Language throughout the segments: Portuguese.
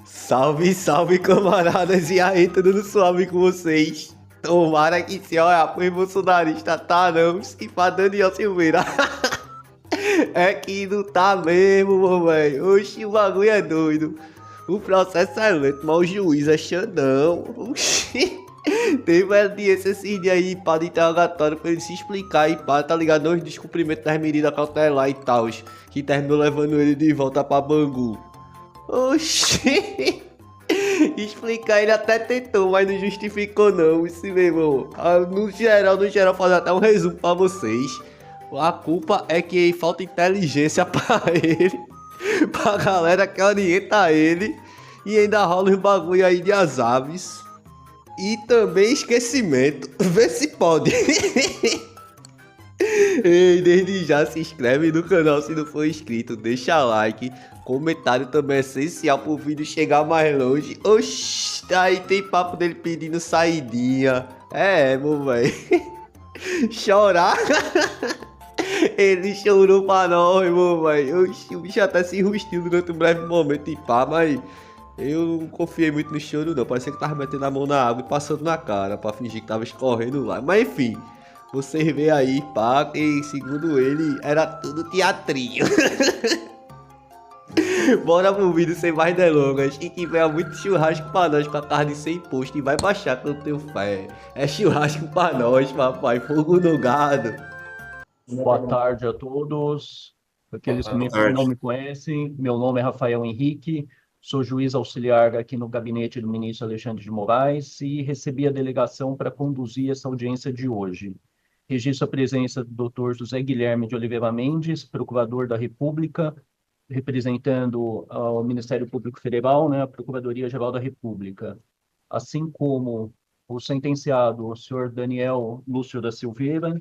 Salve, salve, camaradas! E aí, tudo suave com vocês? Tomara que se olha pro bolsonarista, tá não, se pra Daniel Silveira. É que não tá mesmo, meu velho. Oxi, o bagulho é doido. O processo é lento, mas o juiz é xandão. Oxi. Teve audiência esses dias aí, pá, de interrogatório pra ele se explicar e pá, tá ligado? Os descumprimentos das medidas cautelares e tal, que terminou levando ele de volta pra Bangu. Oxi! Explicar ele até tentou, mas não justificou não, esse meu irmão. No geral, fazer até um resumo pra vocês. A culpa é que falta inteligência pra ele, pra galera que orienta ele. E ainda rola uns bagulho aí de as aves. E também esquecimento. Vê se pode. Ei, desde já se inscreve no canal se não for inscrito, deixa like, comentário também é essencial pro vídeo chegar mais longe. Oxi, aí tem papo dele pedindo saidinha. Meu velho. Chorar. Ele chorou pra nós, meu velho. Oxi, o bicho até se enrustiu durante um breve momento e pá, mas eu não confiei muito no choro não. Parecia que tava metendo a mão na água e passando na cara pra fingir que tava escorrendo lá. Mas enfim. Vocês vê aí, pá, que segundo ele era tudo teatrinho. Bora pro vídeo sem mais delongas. E que venha muito churrasco pra nós com a carne sem imposto. E vai baixar que eu tenho fé. É churrasco pra nós, papai. Fogo no gado. Boa tarde a todos. Aqueles que Boa não tarde. me conhecem, meu nome é Rafael Henrique, sou juiz auxiliar aqui no gabinete do ministro Alexandre de Moraes e recebi a delegação para conduzir essa audiência de hoje. Registro a presença do Dr. José Guilherme de Oliveira Mendes, procurador da República, representando o Ministério Público Federal, né, a Procuradoria-Geral da República, assim como o sentenciado, o senhor Daniel Lúcio da Silveira,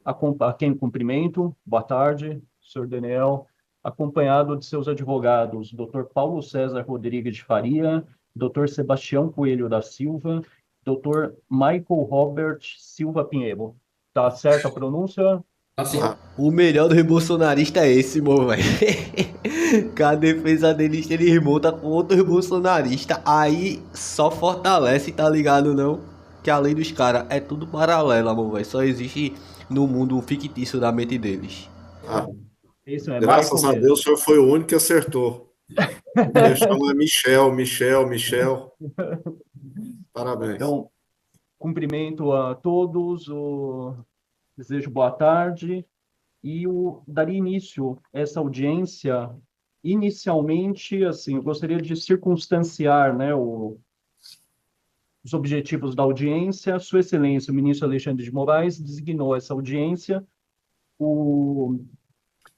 a quem cumprimento, boa tarde, senhor Daniel, acompanhado de seus advogados, Dr. Paulo César Rodrigues de Faria, Dr. Sebastião Coelho da Silva, Dr. Michael Robert Silva Pinheiro. Tá certa a pronúncia? Assim, O melhor do bolsonarista é esse, meu velho. Que a defesa deles ele remonta com outros bolsonaristas. Aí só fortalece, tá ligado não? Que além dos caras é tudo paralelo, meu velho. Só existe no mundo fictício da mente deles. Isso é Michael graças a mesmo. Deus, o senhor foi o único que acertou. Meu chama é Michel. Parabéns. Então, cumprimento a todos, desejo boa tarde. Daria início a essa audiência. Inicialmente, assim, eu gostaria de circunstanciar, né, os objetivos da audiência. Sua Excelência, o ministro Alexandre de Moraes, designou essa audiência o,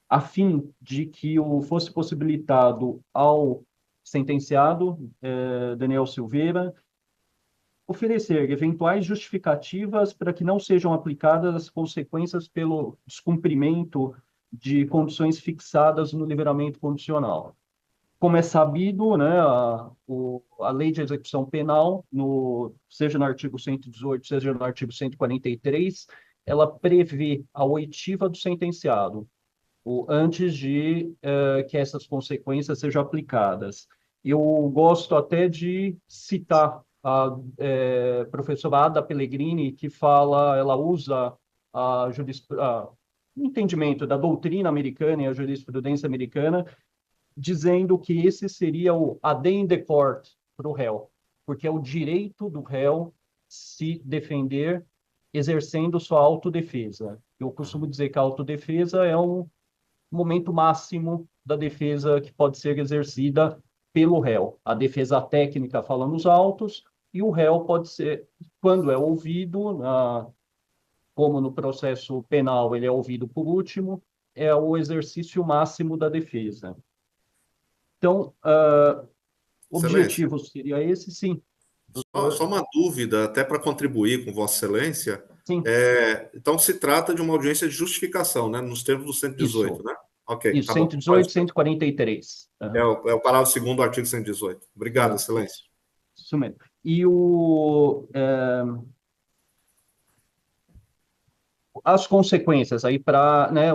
a fim de que fosse possibilitado ao sentenciado, Daniel Silveira, oferecer eventuais justificativas para que não sejam aplicadas as consequências pelo descumprimento de condições fixadas no livramento condicional. Como é sabido, né, a lei de execução penal, seja no artigo 118, seja no artigo 143, ela prevê a oitiva do sentenciado, antes de que essas consequências sejam aplicadas. Eu gosto até de citar a professora Ada Pellegrini, que fala, ela usa o entendimento da doutrina americana e a jurisprudência americana, dizendo que esse seria o addendum de court para o réu, porque é o direito do réu se defender exercendo sua autodefesa. Eu costumo dizer que a autodefesa é um momento máximo da defesa que pode ser exercida pelo réu. A defesa técnica fala nos autos e o réu pode ser, quando é ouvido, como no processo penal ele é ouvido por último, é o exercício máximo da defesa. Então, o Excelência, objetivo seria esse, sim. só uma dúvida, até para contribuir com Vossa Excelência. Sim, Então, se trata de uma audiência de justificação, né? Nos termos do 118, isso. né? Ok, Isso, tá bom. 118, 143. É o parágrafo 2º do artigo 118. Obrigado, Excelência. Isso mesmo. As consequências aí para, né,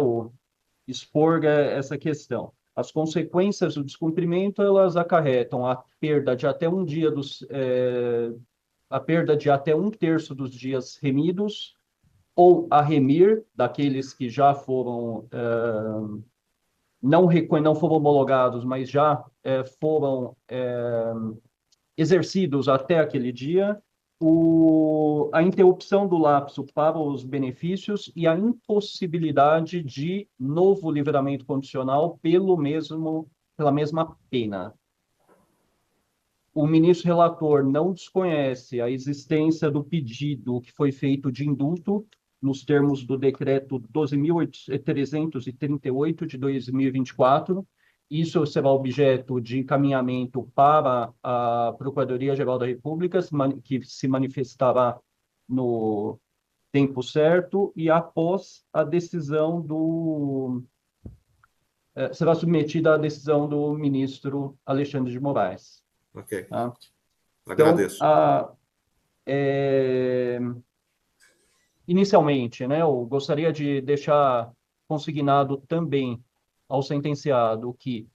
expor essa questão. As consequências do descumprimento, elas acarretam a perda de até a perda de até um terço dos dias remidos, ou a remir, daqueles que já foram não foram homologados, mas já foram exercidos até aquele dia, a interrupção do lapso para os benefícios e a impossibilidade de novo livramento condicional pela mesma pena. O ministro relator não desconhece a existência do pedido que foi feito de indulto nos termos do decreto 12.338 de 2024. Isso será objeto de encaminhamento para a Procuradoria-Geral da República, que se manifestará no tempo certo e após a decisão será submetida à decisão do ministro Alexandre de Moraes. Ok. Tá? Agradeço. Então, inicialmente, né, eu gostaria de deixar consignado também ao sentenciado que,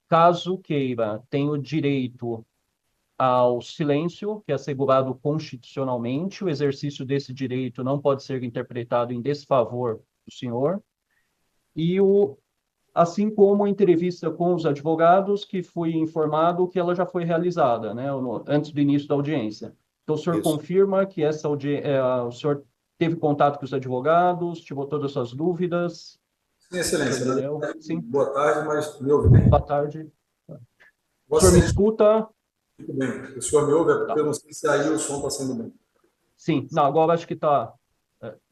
caso queira, tem o direito ao silêncio, que é assegurado constitucionalmente. O exercício desse direito não pode ser interpretado em desfavor do senhor. E assim como a entrevista com os advogados, que fui informado que ela já foi realizada, né, antes do início da audiência. Então, o senhor confirma que o senhor teve contato com os advogados, tirou todas as suas dúvidas? Sim, excelência. Sim. Boa tarde, mas me ouve bem? Boa tarde. O senhor me escuta? Muito bem. O senhor me ouve? É porque eu não sei se aí o som está sendo bem. Sim. Não, agora acho que está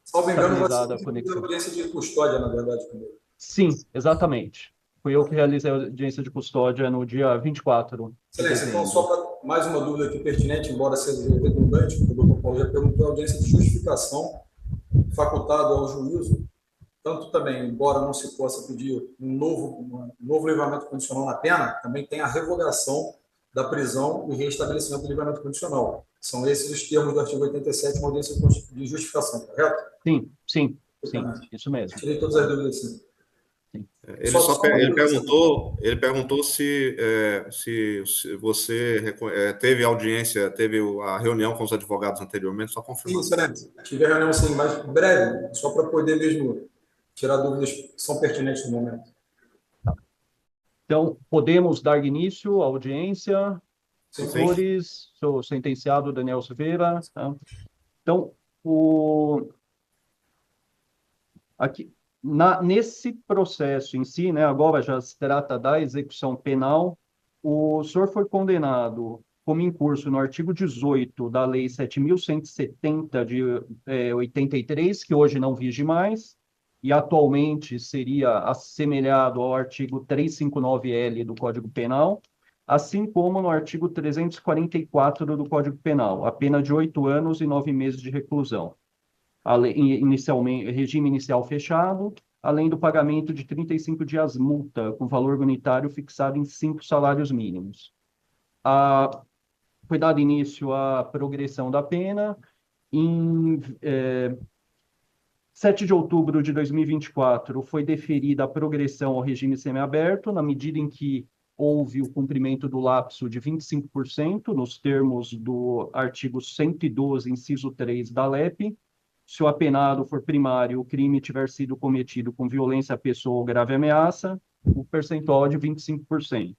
Salvo engano, estabilizada a você conexão. audiência de custódia, na verdade, comigo. Sim, exatamente. Fui eu que realizei a audiência de custódia no dia 24 de Excelência, então, dezembro. só para mais uma dúvida aqui pertinente, embora seja redundante, o doutor Paulo já perguntou, a audiência de justificação facultada ao juízo, tanto também, embora não se possa pedir um novo livramento condicional na pena, também tem a revogação da prisão e reestabelecimento do livramento condicional. São esses os termos do artigo 87, uma audiência de justificação, correto? Sim, isso mesmo. Tirei todas as dúvidas, sim. Ele perguntou se você teve audiência, teve a reunião com os advogados anteriormente, só confirmar. Sim, excelente. Tive a reunião, sim, mas breve, só para poder mesmo tirar dúvidas que são pertinentes no momento. Então, podemos dar início à audiência. Sim. Senhores, sou o sentenciado Daniel Silveira. Tá? Então, aqui, nesse processo em si, né, agora já se trata da execução penal, o senhor foi condenado como incurso no artigo 18 da Lei 7.170 de 83, que hoje não vige mais, e atualmente seria assemelhado ao artigo 359-L do Código Penal, assim como no artigo 344 do Código Penal, a pena de 8 anos e 9 meses de reclusão. Regime inicial fechado, além do pagamento de 35 dias multa, com valor unitário fixado em 5 salários mínimos. Foi dado início à progressão da pena. Em 7 de outubro de 2024, foi deferida a progressão ao regime semiaberto, na medida em que houve o cumprimento do lapso de 25%, nos termos do artigo 112, inciso 3 da LEP. Se o apenado for primário, o crime tiver sido cometido com violência à pessoa ou grave ameaça, o percentual é de 25%.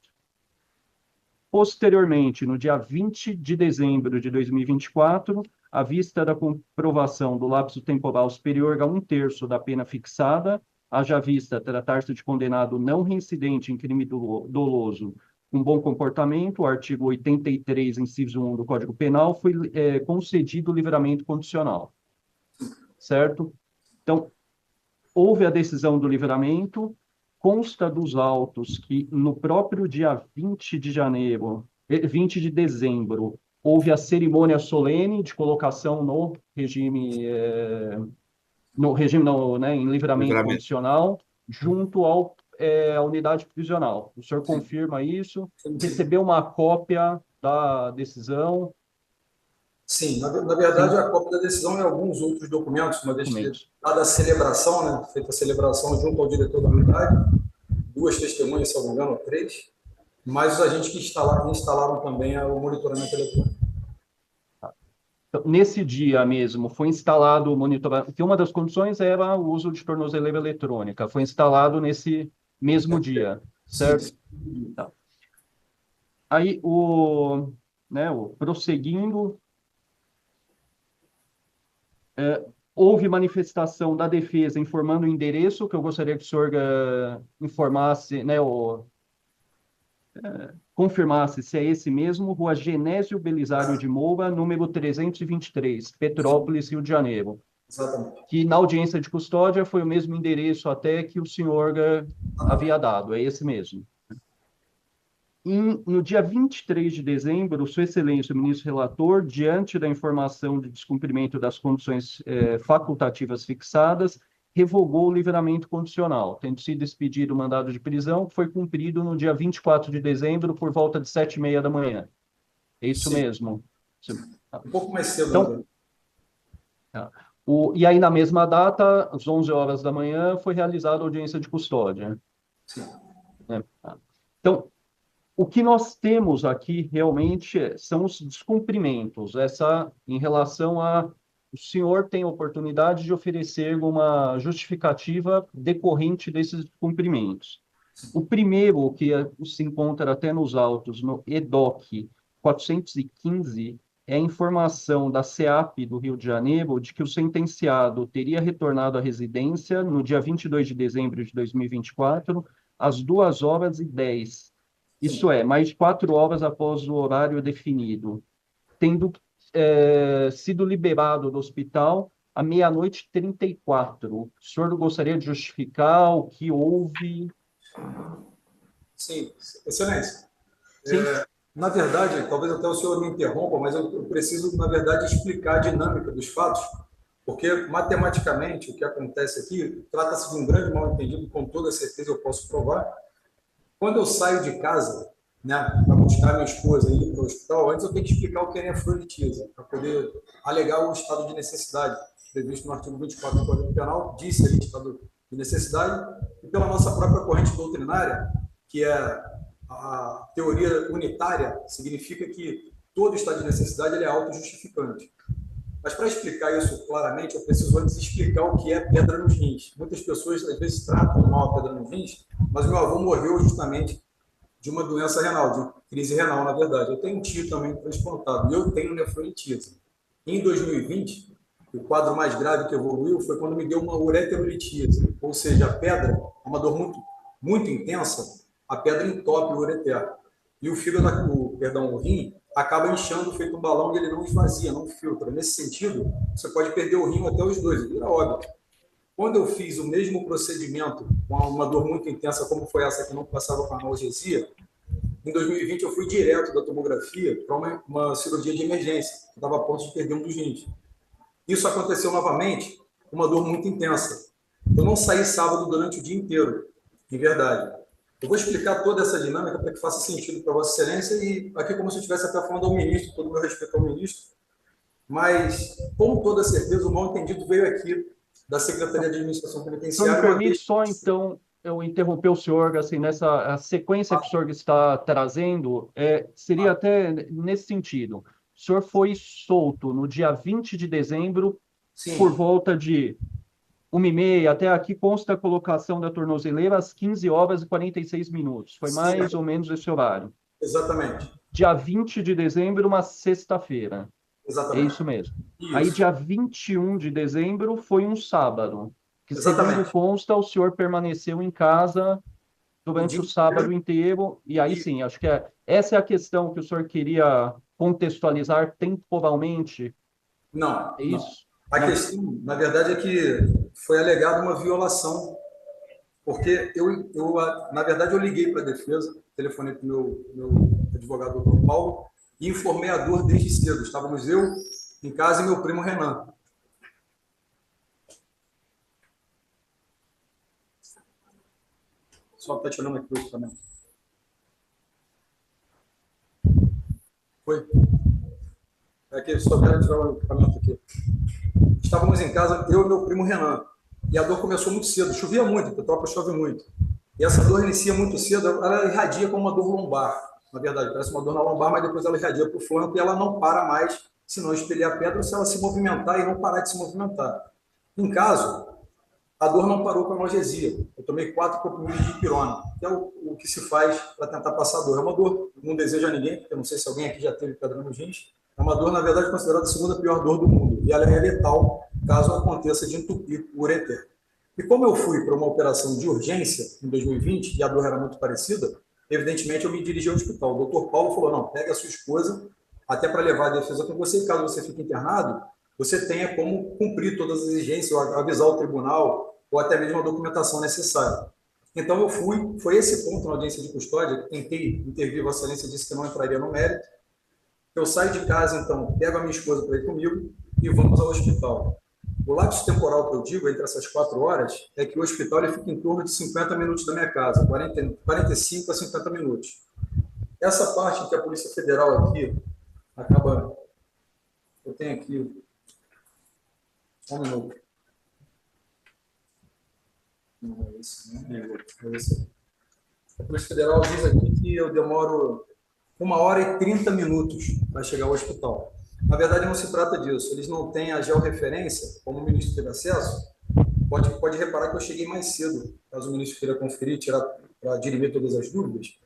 Posteriormente, no dia 20 de dezembro de 2024, à vista da comprovação do lapso temporal superior a 1/3 da pena fixada, haja vista tratar-se de condenado não reincidente em crime doloso com bom comportamento, o artigo 83, inciso 1 do Código Penal, foi concedido o livramento condicional. Certo? Então, houve a decisão do livramento, consta dos autos que no próprio dia 20 de dezembro, houve a cerimônia solene de colocação no regime, em livramento condicional, junto à unidade prisional. O senhor confirma isso? Recebeu uma cópia da decisão? Sim, na verdade, a cópia da decisão e alguns outros documentos, uma vez que dada a celebração, né, feita a celebração junto ao diretor da unidade, 2 testemunhas, se eu não me engano, ou 3, mas os agentes que instalaram também o monitoramento eletrônico. Então, nesse dia mesmo, foi instalado o monitoramento, porque uma das condições era o uso de tornozeleira eletrônica, foi instalado nesse mesmo dia, certo? Sim. Tá. Aí, prosseguindo, houve manifestação da defesa informando o endereço, que eu gostaria que o senhor informasse, né, confirmasse se é esse mesmo, Rua Genésio Belisário de Moura, número 323, Petrópolis, Rio de Janeiro. Exatamente. Que na audiência de custódia foi o mesmo endereço até que o senhor havia dado, é esse mesmo. No dia 23 de dezembro, Sua Excelência, o ministro relator, diante da informação de descumprimento das condições facultativas fixadas, revogou o livramento condicional, tendo sido expedido o mandado de prisão, que foi cumprido no dia 24 de dezembro, por volta de 7h30 da manhã. É isso Sim. mesmo? Um pouco mais cedo. Então, tá. E aí, na mesma data, às 11 horas da manhã, foi realizada a audiência de custódia. Sim. Então, o que nós temos aqui realmente são os descumprimentos. Em relação a o senhor tem a oportunidade de oferecer uma justificativa decorrente desses descumprimentos. O primeiro, que se encontra até nos autos, no EDOC 415, é a informação da SEAP do Rio de Janeiro de que o sentenciado teria retornado à residência no dia 22 de dezembro de 2024, às 2h10. Isso é, mais de 4 horas após o horário definido, tendo sido liberado do hospital à 00h34. O senhor gostaria de justificar o que houve? Sim, excelência. Sim. Na verdade, talvez até o senhor me interrompa, mas eu preciso, na verdade, explicar a dinâmica dos fatos, porque, matematicamente, o que acontece aqui trata-se de um grande mal-entendido, com toda certeza eu posso provar. Quando eu saio de casa, né, para buscar minha esposa e ir para o hospital, antes eu tenho que explicar o que é nefrolitisa, para poder alegar o estado de necessidade, previsto no artigo 24 do Código Penal, disse ali estado de necessidade, e pela nossa própria corrente doutrinária, que é a teoria unitária, significa que todo estado de necessidade ele é autojustificante. Mas para explicar isso claramente, eu preciso antes explicar o que é pedra nos rins. Muitas pessoas, às vezes, tratam mal a pedra nos rins, mas meu avô morreu justamente de uma doença renal, de crise renal, na verdade. Eu tenho um tio também transplantado, e eu tenho nefrolitise. Em 2020, o quadro mais grave que evoluiu foi quando me deu uma ureterolitise, ou seja, a pedra é uma dor muito, muito intensa, a pedra entope o ureter. E o fígado, o rim, acaba inchando feito um balão e ele não esvazia, não filtra. Nesse sentido, você pode perder o rim até os dois, vira óbito. Quando eu fiz o mesmo procedimento, com uma dor muito intensa, como foi essa que não passava com analgesia, em 2020 eu fui direto da tomografia para uma cirurgia de emergência, eu estava a ponto de perder um dos rins. Isso aconteceu novamente, com uma dor muito intensa. Eu não saí sábado durante o dia inteiro, de verdade. Eu vou explicar toda essa dinâmica para que faça sentido para Vossa Excelência, e aqui como se eu estivesse até falando ao ministro, todo o meu respeito ao ministro, mas com toda certeza o mal-entendido veio aqui da Secretaria de Administração Penitenciária. Me permite só, então, eu interromper o senhor, assim, nessa sequência que o senhor está trazendo, seria até nesse sentido. O senhor foi solto no dia 20 de dezembro, sim, por volta de 1h30, até aqui consta a colocação da tornozeleira às 15h46. Foi mais ou menos esse horário. Exatamente. Dia 20 de dezembro, uma sexta-feira. Exatamente. É isso mesmo. Isso. Aí, dia 21 de dezembro, foi um sábado. Que, exatamente, segundo consta, o senhor permaneceu em casa durante o sábado inteiro. E aí, sim, acho que essa é a questão que o senhor queria contextualizar temporalmente. Não. É isso? Não. A questão, na verdade, é que foi alegada uma violação, porque na verdade, eu liguei para a defesa, telefonei para o meu advogado, Dr. Paulo, e informei a dor desde cedo. Estávamos eu em casa e meu primo Renan. Só está tirando aqui hoje também. Foi? É que só quero tirar o equipamento aqui. Estávamos em casa, eu e meu primo Renan. E a dor começou muito cedo. Chovia muito, Petrópolis chove muito. E essa dor inicia muito cedo, ela irradia como uma dor lombar. Na verdade, parece uma dor na lombar, mas depois ela irradia para o flanco e ela não para mais se não espelhar a pedra ou se ela se movimentar e não parar de se movimentar. Em caso, a dor não parou com a analgesia. Eu tomei 4 comprimidos de dipirona, que é o que se faz para tentar passar a dor. É uma dor, não desejo a ninguém, porque eu não sei se alguém aqui já teve pedra nos rins. É uma dor, na verdade, considerada a segunda pior dor do mundo. E ela é letal caso aconteça de entupir o ureter. E como eu fui para uma operação de urgência em 2020 e a dor era muito parecida, evidentemente eu me dirigi ao hospital. O doutor Paulo falou, não, pega a sua esposa, até para levar a defesa com você, e caso você fique internado, você tenha como cumprir todas as exigências, ou avisar o tribunal, ou até mesmo a documentação necessária. Então eu fui, foi esse ponto na audiência de custódia, que tentei intervir, Vossa Excelência disse que não entraria no mérito. Eu saio de casa, então, pego a minha esposa para ir comigo e vamos ao hospital. O lapso temporal que eu digo entre essas 4 horas é que o hospital ele fica em torno de 50 minutos da minha casa, 45 a 50 minutos. Essa parte que a Polícia Federal aqui acaba... Eu tenho aqui... Só um minuto. Não é isso, né? É isso. A Polícia Federal diz aqui que eu demoro 1h30 para chegar ao hospital. Na verdade, não se trata disso. Eles não têm a georreferência, como o ministro teve acesso. Pode reparar que eu cheguei mais cedo, caso o ministro queira conferir, tirar para dirimir todas as dúvidas.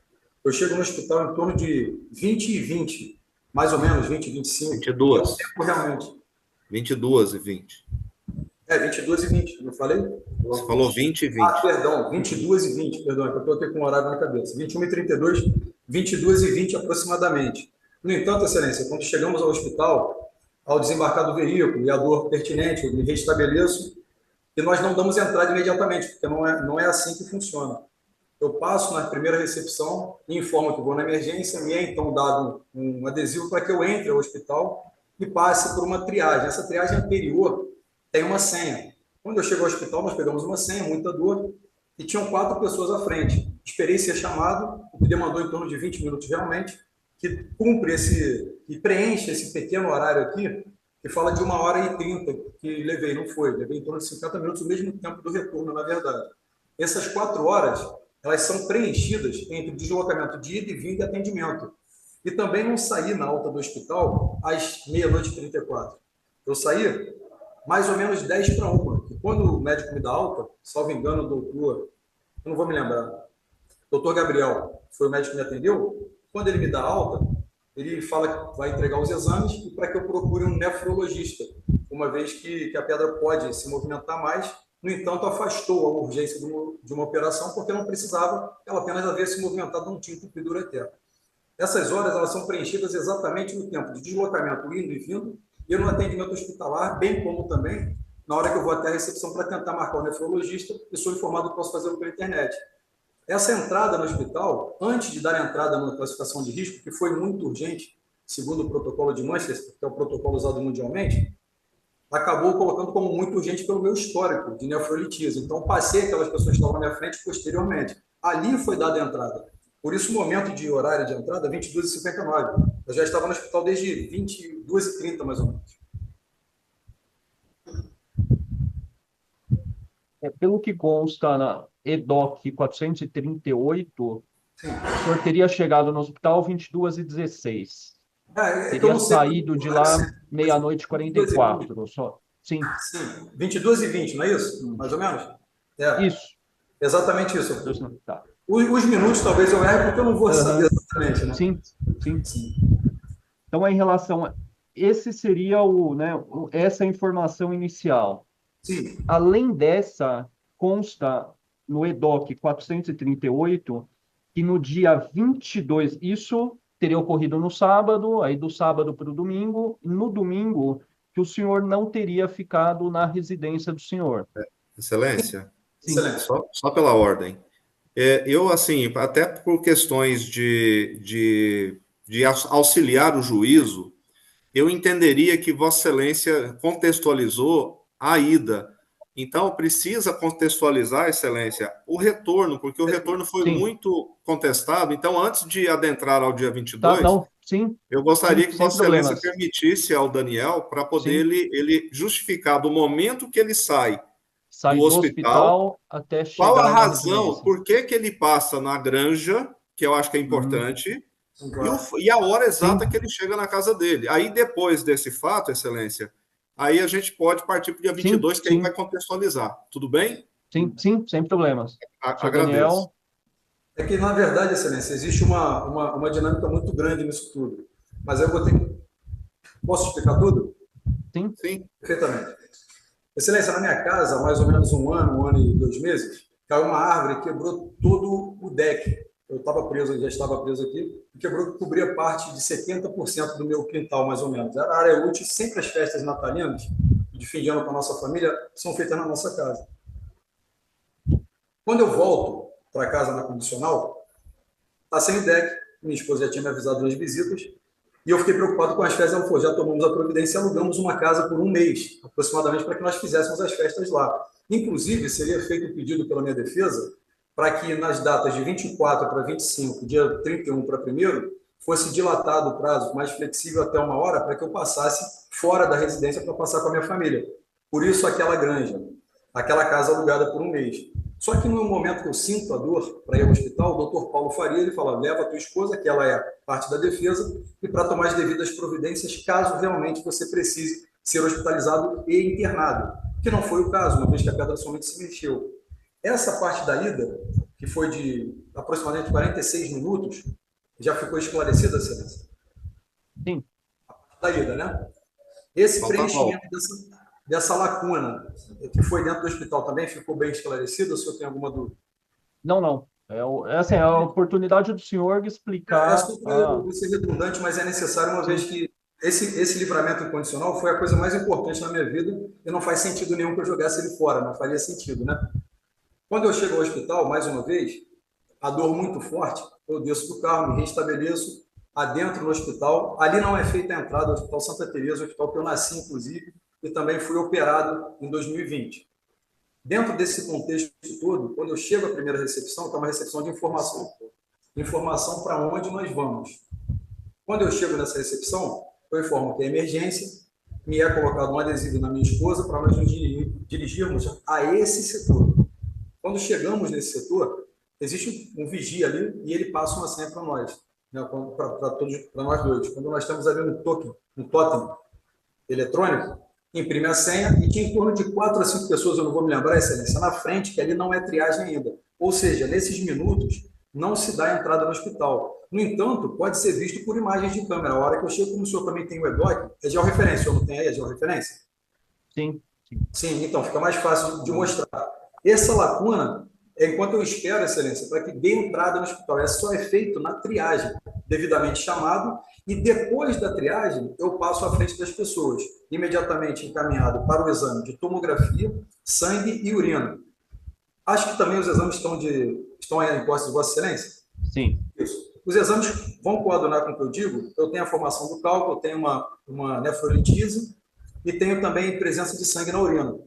Eu chego no hospital em torno de 20h20, mais ou menos, 20h25. 22. É o tempo realmente. 22h20. 22h20, não falei? Você falou 20h20. Perdão, 22h20, perdão, é que eu estou aqui com o horário na cabeça. 21h32, 22h20 aproximadamente. No entanto, Excelência, quando chegamos ao hospital, ao desembarcar do veículo e a dor pertinente, eu me restabeleço, e nós não damos entrada imediatamente, porque não é assim que funciona. Eu passo na primeira recepção e informo que vou na emergência, me é então dado um adesivo para que eu entre ao hospital e passe por uma triagem. Essa triagem anterior tem uma senha. Quando eu chego ao hospital, nós pegamos uma senha, muita dor, e tinham 4 pessoas à frente. Esperei ser chamado, o que demandou em torno de 20 minutos realmente, que cumpre que preenche esse pequeno horário aqui, que fala de 1h30 que levei, não foi, levei em torno de 50 minutos, o mesmo tempo do retorno, na verdade. Essas 4 horas, elas são preenchidas entre deslocamento de ida e vinda e atendimento. E também não saí na alta do hospital às 00h34. Eu saí mais ou menos 10:01, que quando o médico me dá alta, salvo engano, o doutor, eu não vou me lembrar, doutor Gabriel, foi o médico que me atendeu, quando ele me dá alta, ele fala que vai entregar os exames e para que eu procure um nefrologista, uma vez que a pedra pode se movimentar mais, no entanto, afastou a urgência de uma operação, porque não precisava, ela apenas havia se movimentado, não tinha entupido o ureter. Essas horas elas são preenchidas exatamente no tempo de deslocamento indo e vindo, e no atendimento hospitalar, bem como também na hora que eu vou até a recepção para tentar marcar o nefrologista, e sou informado que posso fazê-lo pela internet. Essa entrada no hospital, antes de dar entrada na classificação de risco, que foi muito urgente, segundo o protocolo de Manchester, que é o protocolo usado mundialmente, acabou colocando como muito urgente pelo meu histórico de nefrolitíase. Então, passei aquelas pessoas que estavam na minha frente posteriormente. Ali foi dada a entrada. Por isso, o momento de horário de entrada, 22h59. Eu já estava no hospital desde 22h30, mais ou menos. Pelo que consta na EDOC 438, o senhor teria chegado no hospital 22h16. Teria saído de lá 00h44. Sim. Sim, 22h20, não é isso? Mais ou menos? É. Isso. Exatamente isso. Tá. Os minutos talvez eu erre, porque eu não vou saber exatamente, né? Sim. Então, em relação a... Esse seria essa informação inicial. Sim. Além dessa, consta no EDOC 438 que no dia 22, isso teria ocorrido no sábado, aí do sábado para o domingo, e no domingo que o senhor não teria ficado na residência do senhor. Excelência, Sim. só pela ordem. Eu, assim, até por questões de auxiliar o juízo, eu entenderia que Vossa Excelência contextualizou a ida. Então, precisa contextualizar, Excelência, o retorno, porque o retorno foi muito contestado. Então, antes de adentrar ao dia 22, eu gostaria que Vossa Excelência permitisse ao Daniel para poder ele justificar do momento que ele sai Sai do do hospital. hospital até Qual a chegar na razão? residência. Por que que ele passa na granja, que eu acho que é importante, e a hora exata que ele chega na casa dele. Aí, depois desse fato, Excelência, aí a gente pode partir para o dia 22, que aí vai contextualizar. Tudo bem? Sim, sem problemas. Senhor Agradeço. Daniel. É que, na verdade, Excelência, existe uma dinâmica muito grande nisso tudo. Mas eu vou ter que... Posso explicar tudo? Sim. Perfeitamente. Excelência, na minha casa, há mais ou menos um ano e 2 meses, caiu uma árvore e quebrou todo o deck. Eu estava preso, já estava preso aqui, e quebrou, cobria parte de 70% do meu quintal, mais ou menos. Era área útil, sempre as festas natalinas, de fim de ano com a nossa família, são feitas na nossa casa. Quando eu volto para casa na condicional, está sem o deck, minha esposa já tinha me avisado nas visitas, e eu fiquei preocupado com as festas. Ela falou, já tomamos a providência e alugamos uma casa por 1 mês, aproximadamente, para que nós fizéssemos as festas lá. Inclusive, seria feito um pedido pela minha defesa para que nas datas de 24 para 25, dia 31 para 1º, fosse dilatado o prazo, mais flexível até 1 hora, para que eu passasse fora da residência para passar com a minha família. Por isso, aquela granja, aquela casa alugada por 1 mês. Só que no momento que eu sinto a dor para ir ao hospital, o doutor Paulo Faria, ele fala, leva a tua esposa, que ela é parte da defesa, e para tomar as devidas providências, caso realmente você precise ser hospitalizado e internado. Que não foi o caso, uma vez que a pedra somente se mexeu. Essa parte da ida, que foi de aproximadamente 46 minutos, já ficou esclarecida, Excelência? Sim. A parte da ida, né? Esse preenchimento dessa lacuna que foi dentro do hospital também ficou bem esclarecido? O senhor tem alguma dúvida? Não. É assim, a oportunidade do senhor de explicar... Vou ser redundante, mas é necessário, uma vez que esse livramento incondicional foi a coisa mais importante na minha vida e não faz sentido nenhum que eu jogasse ele fora, não faria sentido, né? Quando eu chego ao hospital, mais uma vez, a dor muito forte, eu desço do carro, me restabeleço adentro no hospital. Ali não é feita a entrada ao Hospital Santa Teresa, o hospital que eu nasci, inclusive, e também fui operado em 2020. Dentro desse contexto todo, quando eu chego à primeira recepção, que é uma recepção de informação. Informação para onde nós vamos. Quando eu chego nessa recepção, eu informo que é emergência, me é colocado um adesivo na minha esposa para nós nos dirigirmos a esse setor. Quando chegamos nesse setor, existe um vigia ali e ele passa uma senha para nós, né, para nós dois. Quando nós estamos ali no totem eletrônico, imprime a senha e tinha em torno de 4 a 5 pessoas, eu não vou me lembrar, Excelência, na frente, que ali não é triagem ainda. Ou seja, nesses minutos, não se dá entrada no hospital. No entanto, pode ser visto por imagens de câmera. A hora que eu chego, como o senhor também tem o EDOC, é georreferência, o senhor não tem aí a georreferência? Sim. Sim, então fica mais fácil de mostrar. Essa lacuna é enquanto eu espero, Excelência, para que dê entrada no hospital. Essa só é feito na triagem, devidamente chamado, e depois da triagem, eu passo à frente das pessoas, imediatamente encaminhado para o exame de tomografia, sangue e urina. Acho que também os exames estão aí em posse de Vossa Excelência? Sim. Isso. Os exames vão coadunar com o que eu digo. Eu tenho a formação do cálculo, eu tenho uma nefrolitise e tenho também presença de sangue na urina.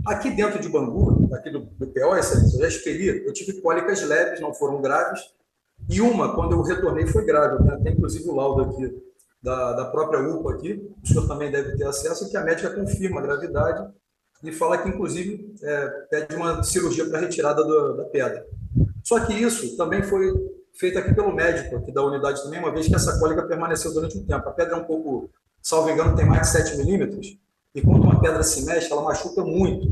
Aqui dentro de Bangu, aqui do PO, Excelência, eu já expeli, eu tive cólicas leves, não foram graves, e uma, quando eu retornei, foi grave. Eu tenho inclusive o laudo aqui da própria UPA aqui, o senhor também deve ter acesso, que a médica confirma a gravidade e fala que, inclusive, pede uma cirurgia para retirada da pedra. Só que isso também foi feito aqui pelo médico aqui da unidade também, uma vez que essa cólica permaneceu durante um tempo. A pedra é um pouco, salvo engano, tem mais de 7 milímetros, e quando uma pedra se mexe, ela machuca muito.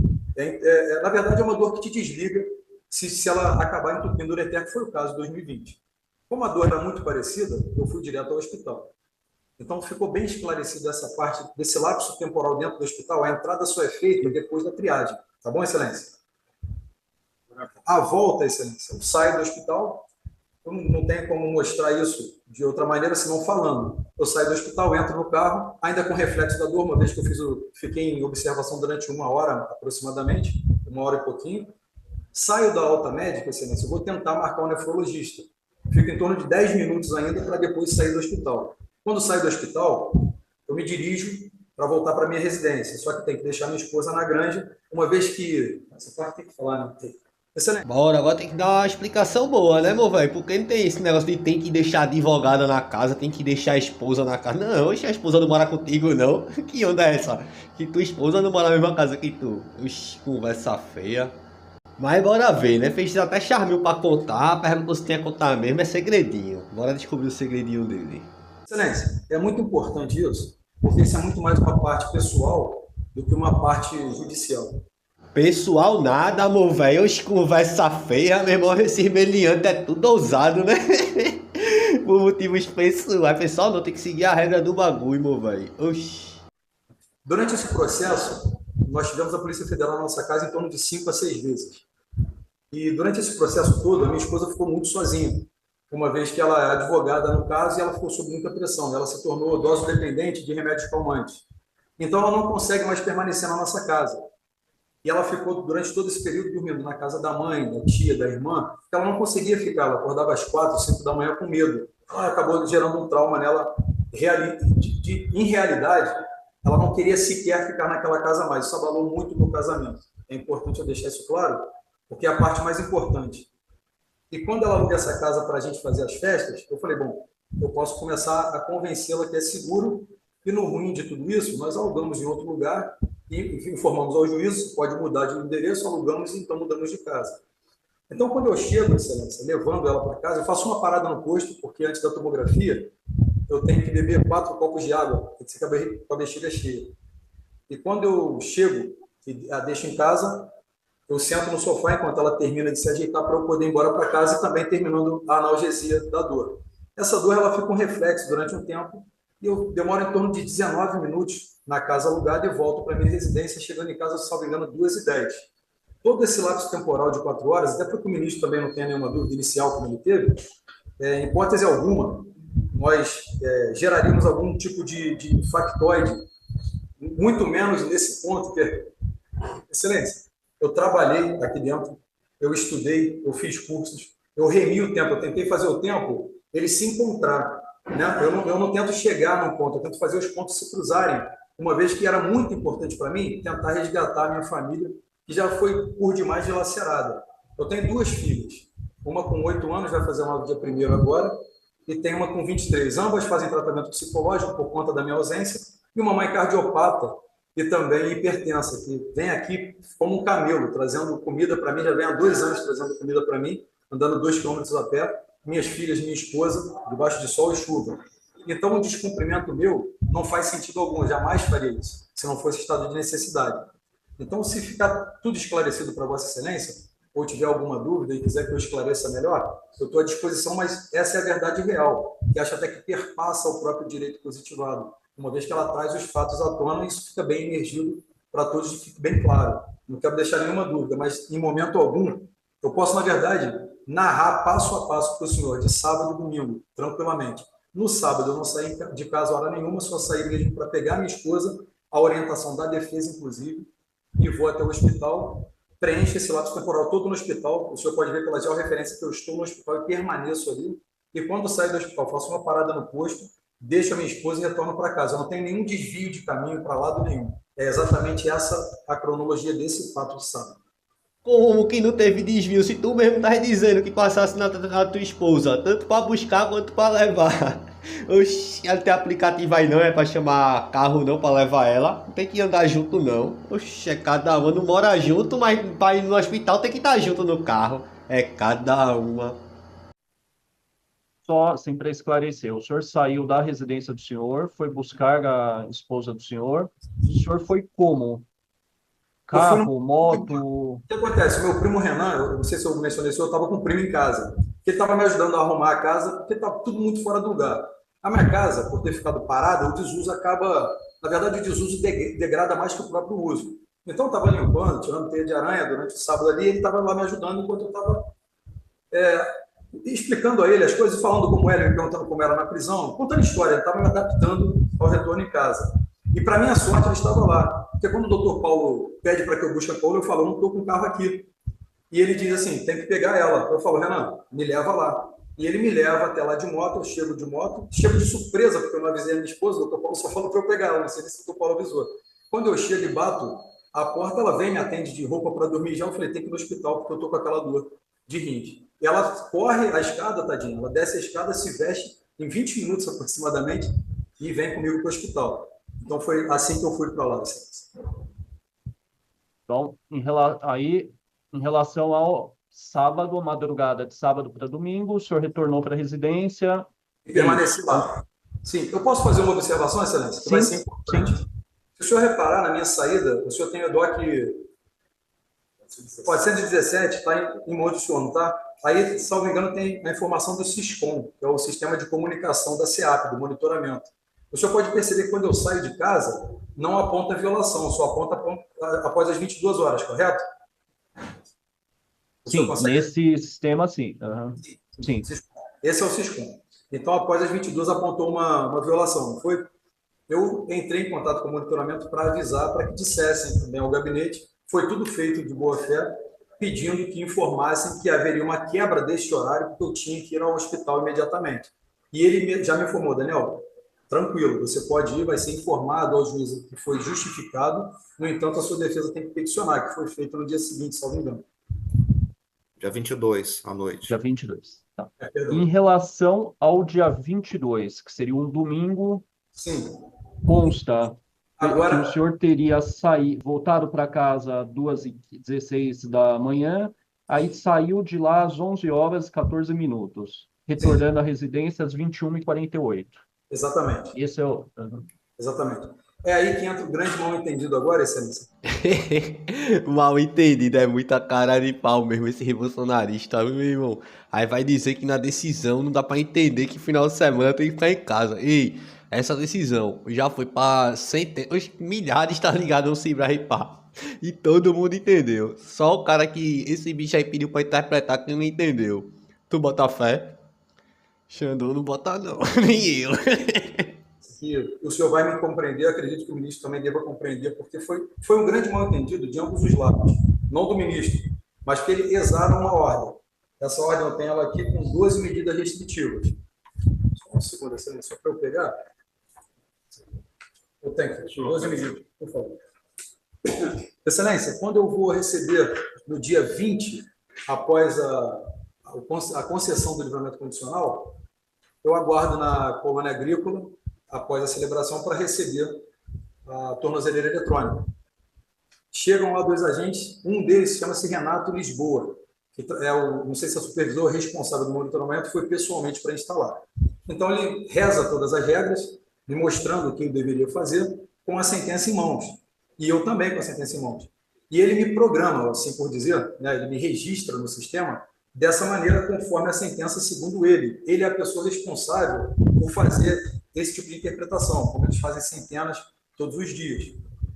Na verdade, é uma dor que te desliga se ela acabar entupindo o ureter, que foi o caso de 2020. Como a dor era muito parecida, eu fui direto ao hospital. Então, ficou bem esclarecida essa parte desse lapso temporal dentro do hospital. A entrada só é feita depois da triagem. Tá bom, Excelência? A volta, Excelência, eu saio do hospital, eu não tenho como mostrar isso de outra maneira, senão falando. Eu saio do hospital, entro no carro, ainda com reflexo da dor, uma vez que eu fiquei em observação durante 1 hora, aproximadamente, 1 hora e pouquinho. Saio da alta médica, Excelência, eu vou tentar marcar um nefrologista. Fico em torno de 10 minutos ainda para depois sair do hospital. Quando saio do hospital, eu me dirijo para voltar para minha residência, só que tem que deixar minha esposa na granja, uma vez que... Essa parte tem que falar, né? Excelente. Bora, agora tem que dar uma explicação boa, né, meu velho? Porque não tem esse negócio de tem que deixar a advogada na casa, tem que deixar a esposa na casa. Não, oxe, a esposa não mora contigo, não. Que onda é essa? Que tua esposa não mora na mesma casa que tu. Oxe, conversa feia. Mas bora ver, né? Fez até charminho pra contar, perguntou se tinha que contar mesmo, é segredinho. Bora descobrir o segredinho dele. Excelência, é muito importante isso, porque isso é muito mais uma parte pessoal do que uma parte judicial. Pessoal nada, meu velho. Oxe, conversa feia, meu irmão. Esse meliante é tudo ousado, né? Por motivos pessoais. Pessoal, não tem que seguir a regra do bagulho, meu velho. Oxi. Durante esse processo, nós tivemos a Polícia Federal na nossa casa em torno de 5 a 6 vezes. E durante esse processo todo, a minha esposa ficou muito sozinha, uma vez que ela é advogada no caso e ela ficou sob muita pressão. Ela se tornou dependente de remédios calmantes. Então, ela não consegue mais permanecer na nossa casa. E ela ficou, durante todo esse período, dormindo na casa da mãe, da tia, da irmã, porque ela não conseguia ficar. Ela acordava às 4, 5 da manhã com medo. Ela acabou gerando um trauma nela. Em realidade, ela não queria sequer ficar naquela casa mais. Isso abalou muito o meu casamento. É importante eu deixar isso claro, porque é a parte mais importante. E quando ela aluga essa casa para a gente fazer as festas, eu falei, bom, eu posso começar a convencê-la que é seguro, e no ruim de tudo isso, nós alugamos em outro lugar e informamos ao juiz, pode mudar de endereço, alugamos e então mudamos de casa. Então, quando eu chego, excelência, levando ela para casa, eu faço uma parada no posto, porque antes da tomografia, eu tenho que beber 4 copos de água, tem que ficar com a bexiga cheia. E quando eu chego e a deixo em casa, eu sento no sofá enquanto ela termina de se ajeitar para eu poder ir embora para casa e também terminando a analgesia da dor. Essa dor ela fica um reflexo durante um tempo e eu demoro em torno de 19 minutos na casa alugada e volto para minha residência, chegando em casa, se não me engano, 2h10. Todo esse lapso temporal de 4 horas, até para que o ministro também não tenha nenhuma dúvida inicial como ele teve, em hipótese alguma, nós geraríamos algum tipo de factoide, muito menos nesse ponto que é excelência. Eu trabalhei aqui dentro, eu estudei, eu fiz cursos, eu remi o tempo, eu tentei fazer o tempo ele se encontrar. Né? Eu não tento chegar num ponto, eu tento fazer os pontos se cruzarem, uma vez que era muito importante para mim tentar resgatar a minha família, que já foi por demais dilacerada. Eu tenho 2 filhas, uma com 8 anos, vai fazer 9 dia 1º agora, e tem uma com 23. Ambas fazem tratamento psicológico por conta da minha ausência, e uma mãe cardiopata, e também hipertensa, que vem aqui como um camelo, trazendo comida para mim, já vem há 2 anos trazendo comida para mim, andando 2 quilômetros a pé, minhas filhas, minha esposa, debaixo de sol e chuva. Então, o descumprimento meu não faz sentido algum, jamais faria isso, se não fosse estado de necessidade. Então, se ficar tudo esclarecido para Vossa Excelência, ou tiver alguma dúvida e quiser que eu esclareça melhor, eu estou à disposição, mas essa é a verdade real, que acho até que perpassa o próprio direito positivado, uma vez que ela traz os fatos à tona e isso fica bem emergido para todos e fique bem claro. Não quero deixar nenhuma dúvida, mas em momento algum, eu posso, na verdade, narrar passo a passo para o senhor, de sábado e domingo, tranquilamente. No sábado eu não saí de casa hora nenhuma, só saí mesmo para pegar minha esposa, a orientação da defesa, inclusive, e vou até o hospital, preencho esse lapso temporal todo no hospital, o senhor pode ver pela georreferência que eu estou no hospital e permaneço ali, e quando saio do hospital faço uma parada no posto, deixo a minha esposa e retorno para casa. Eu não tenho nenhum desvio de caminho para lado nenhum. É exatamente essa a cronologia desse fato de sábado. Como que não teve desvio? Se tu mesmo tá dizendo que passasse na tua esposa, tanto para buscar quanto para levar. Oxi, ela tem aplicativo aí não, é para chamar carro não, para levar ela. Não tem que andar junto não. Oxi, é cada uma, não mora junto, mas para ir no hospital tem que estar junto no carro. É cada uma. Só assim para esclarecer, o senhor saiu da residência do senhor, foi buscar a esposa do senhor, o senhor foi como? Carro, moto? O que acontece? O meu primo Renan, eu não sei se eu mencionei isso, eu estava com o primo em casa. Ele estava me ajudando a arrumar a casa, porque estava tudo muito fora do lugar. A minha casa, por ter ficado parada, o desuso acaba... Na verdade, o desuso degrada mais que o próprio uso. Então, eu estava limpando, tirando teia de aranha durante o sábado ali, e ele estava lá me ajudando enquanto eu estava explicando a ele as coisas, falando como era, me perguntando como era na prisão, contando história, ele estava me adaptando ao retorno em casa. E, para minha sorte, ele estava lá. Porque quando o doutor Paulo pede para que eu busque a Paula, eu falo, eu não estou com o carro aqui. E ele diz assim, tem que pegar ela. Eu falo, Renan, me leva lá. E ele me leva até lá de moto, eu chego de surpresa, porque eu não avisei a minha esposa, o doutor Paulo só falou para eu pegar ela, não sei se o doutor Paulo avisou. Quando eu chego e bato A porta, ela vem, me atende de roupa para dormir já. Eu falei, tem que ir no hospital, porque eu tô com aquela dor de rins. E ela corre a escada, tadinha. Ela desce a escada, se veste em 20 minutos aproximadamente e vem comigo para o hospital. Então, foi assim que eu fui para lá. Então, em relação ao sábado, madrugada de sábado para domingo, o senhor retornou para a residência. E permaneci lá. Sim, eu posso fazer uma observação, Excelência? Que vai ser importante. Sim. Se o senhor reparar na minha saída, o senhor tem o DOC 417, está em modo de senhor, não está? Aí, salvo engano, tem a informação do SISCOM, que é o Sistema de Comunicação da SEAP, do monitoramento. O senhor pode perceber que quando eu saio de casa, não aponta violação, só aponta após as 22 horas, correto? Sim, nesse sistema, sim. Uhum. Sim. Esse é o SISCOM. Então, após as 22, apontou uma violação, não foi? Eu entrei em contato com o monitoramento para avisar, para que dissessem também ao gabinete. Foi tudo feito de boa fé, pedindo que informassem que haveria uma quebra deste horário, porque eu tinha que ir ao hospital imediatamente. E ele já me informou, Daniel, tranquilo, você pode ir, vai ser informado ao juiz que foi justificado, no entanto, a sua defesa tem que peticionar, que foi feito no dia seguinte, salvo engano. Dia 22, à noite. Dia 22. Tá. Em relação ao dia 22, que seria um domingo, sim, consta agora que o senhor teria voltado para casa às 2h16 da manhã, aí saiu de lá às 11 horas e 14 minutos, retornando à residência às 21h48. Exatamente. Esse é o... Exatamente. É aí que entra o grande mal-entendido agora, Excelência. Mal-entendido, é muita cara de pau mesmo esse bolsonarista, meu irmão. Aí vai dizer que na decisão não dá pra entender que final de semana tem que ficar em casa. Ei, essa decisão já foi pra centenas, milhares, tá ligado, no Cibraripá. E todo mundo entendeu. Só o cara que esse bicho aí pediu pra interpretar que não entendeu. Tu bota fé? Xandão não bota não, nem eu. Que o senhor vai me compreender, acredito que o ministro também deva compreender, porque foi um grande mal-entendido de ambos os lados, não do ministro, mas que ele exara uma ordem. Essa ordem eu tenho ela aqui com 12 medidas restritivas. Só um segundo, só para eu pegar. Eu tenho aqui, 12 medidas, por favor. Excelência, quando eu vou receber no dia 20, após a concessão do livramento condicional, eu aguardo na colônia agrícola, após a celebração, para receber a tornozeleira eletrônica. Chegam lá 2 agentes, um deles chama-se Renato Lisboa, que é não sei se é o supervisor responsável do monitoramento, foi pessoalmente para instalar. Então, ele reza todas as regras, me mostrando o que eu deveria fazer, com a sentença em mãos. E eu também com a sentença em mãos. E ele me programa, assim por dizer, né, ele me registra no sistema, dessa maneira, conforme a sentença, segundo ele. Ele é a pessoa responsável por fazer esse tipo de interpretação, como eles fazem centenas todos os dias.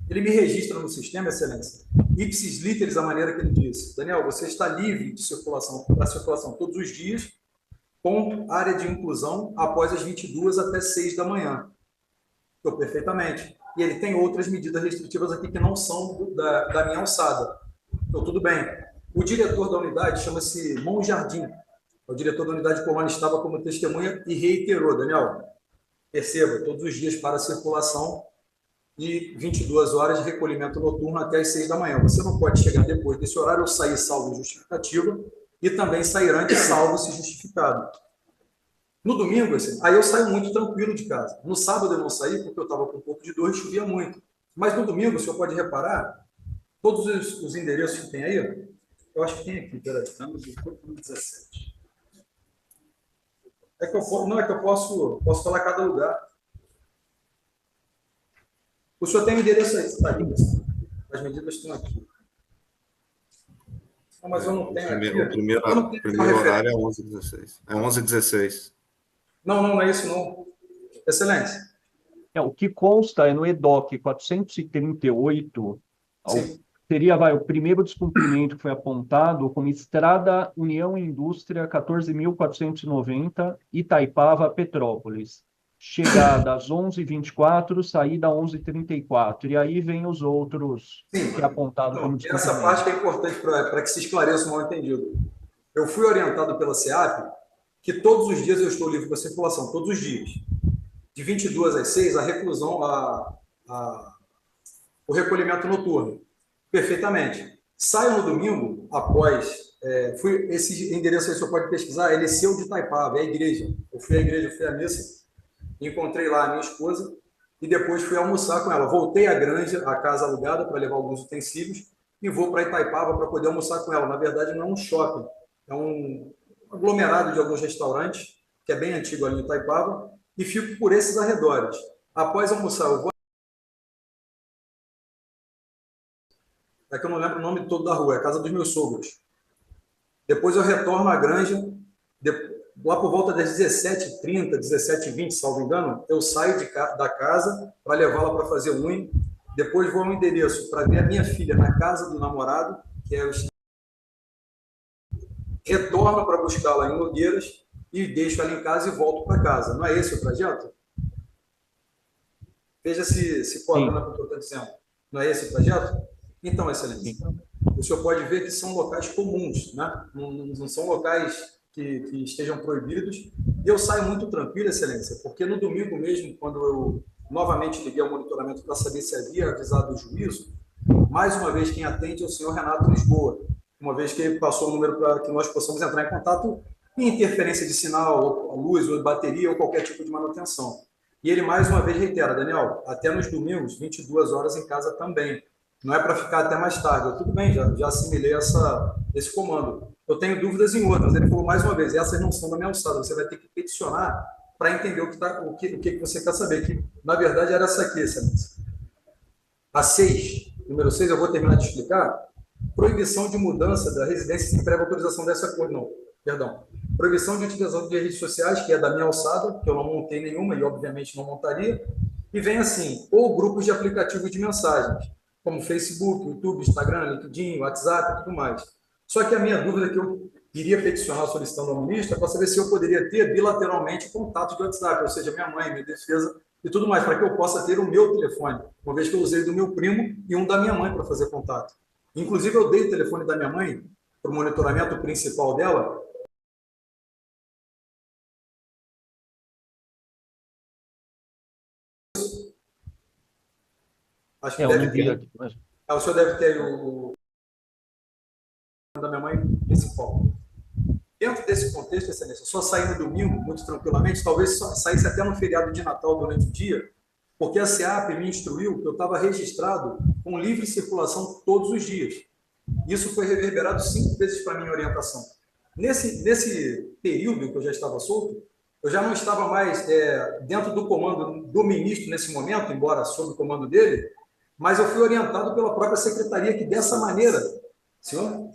Ele me registra no sistema, Excelência, ipsis literis, a maneira que ele disse. Daniel, você está livre de circulação, para circulação todos os dias, com área de inclusão após as 22 até 6 da manhã. Estou perfeitamente. E ele tem outras medidas restritivas aqui que não são da minha alçada. Então, tudo bem. O diretor da unidade chama-se Monjardim. O diretor da unidade colônia estava como testemunha e reiterou, Daniel, perceba, todos os dias para circulação e 22 horas de recolhimento noturno até as 6 da manhã. Você não pode chegar depois desse horário ou sair salvo justificativa e também sair antes salvo se justificado. No domingo, assim, aí eu saio muito tranquilo de casa. No sábado eu não saí porque eu estava com um pouco de dor e chovia muito. Mas no domingo, o senhor pode reparar, todos os endereços que tem aí, eu acho que tem aqui, peraí, estamos no 17. É que eu posso falar cada lugar. O senhor tem o endereço aí, está aí. As medidas estão aqui. Não, mas eu não tenho aqui. O primeiro horário é 11h16. É 11h16. Não é isso não. Excelência. O que consta é no EDOC 438, seria o primeiro descumprimento que foi apontado como Estrada União Indústria 14.490, Itaipava, Petrópolis. Chegada às 11h24, saída às 11h34. E aí vem os outros que é apontado como descumprimento. Essa parte que é importante para que se esclareça o mal-entendido. Eu fui orientado pela SEAP que todos os dias eu estou livre para circulação, todos os dias. De 22 às 6, a reclusão, o recolhimento noturno. Perfeitamente. Saio no domingo, após... esse endereço aí, o senhor pode pesquisar, é Liceu de Itaipava, é a igreja. Eu fui à igreja, fui à missa, encontrei lá a minha esposa e depois fui almoçar com ela. Voltei à granja, à casa alugada, para levar alguns utensílios e vou para Itaipava para poder almoçar com ela. Na verdade, não é um shopping, é um aglomerado de alguns restaurantes, que é bem antigo ali em Itaipava, e fico por esses arredores. Após almoçar, eu vou... É que eu não lembro o nome todo da rua, é a casa dos meus sogros. Depois eu retorno à granja, lá por volta das 17h30, 17h20, salvo engano, eu saio da casa para levá-la para fazer unha. Depois vou ao endereço para ver a minha filha na casa do namorado, que é o... Retorno para buscá-la em Nogueiras e deixo ela em casa e volto para casa. Não é esse o trajeto? Veja se coaduna com o que eu estou dizendo. Não é esse o trajeto? Então, excelência, o senhor pode ver que são locais comuns, né? Não são locais que estejam proibidos. E eu saio muito tranquilo, excelência, porque no domingo mesmo, quando eu novamente liguei ao monitoramento para saber se havia avisado o juízo, mais uma vez quem atende é o senhor Renato Lisboa, uma vez que ele passou o número para que nós possamos entrar em contato em interferência de sinal, ou luz, ou bateria, ou qualquer tipo de manutenção. E ele mais uma vez reitera, Daniel, até nos domingos, 22 horas em casa também. Não é para ficar até mais tarde. Eu, tudo bem, já assimilei esse comando. Eu tenho dúvidas em outras. Ele falou mais uma vez, essas não são da minha alçada, você vai ter que peticionar para entender o que você quer saber. Que, na verdade, era essa aqui, excelência. A 6, número 6, eu vou terminar de explicar. Proibição de mudança da residência sem prévia autorização dessa cor. Não, perdão. Proibição de utilização de redes sociais, que é da minha alçada, que eu não montei nenhuma e, obviamente, não montaria. E vem assim, ou grupos de aplicativos de mensagens, como Facebook, YouTube, Instagram, LinkedIn, WhatsApp e tudo mais. Só que a minha dúvida que eu iria peticionar solicitando ao ministro é para saber se eu poderia ter bilateralmente contato de WhatsApp, ou seja, minha mãe, minha defesa e tudo mais, para que eu possa ter o meu telefone, uma vez que eu usei do meu primo e um da minha mãe para fazer contato. Inclusive, eu dei o telefone da minha mãe para o monitoramento principal dela. Acho que deve ter. Aqui, mas... o senhor deve ter o da minha mãe principal. Dentro desse contexto, excelência, eu só saí no domingo, muito tranquilamente, talvez só saísse até no feriado de Natal durante o dia, porque a SEAP me instruiu que eu estava registrado com livre circulação todos os dias. Isso foi reverberado 5 vezes para a minha orientação. Nesse período que eu já estava solto, eu já não estava mais dentro do comando do ministro nesse momento, embora sob o comando dele, mas eu fui orientado pela própria secretaria que dessa maneira, senhor,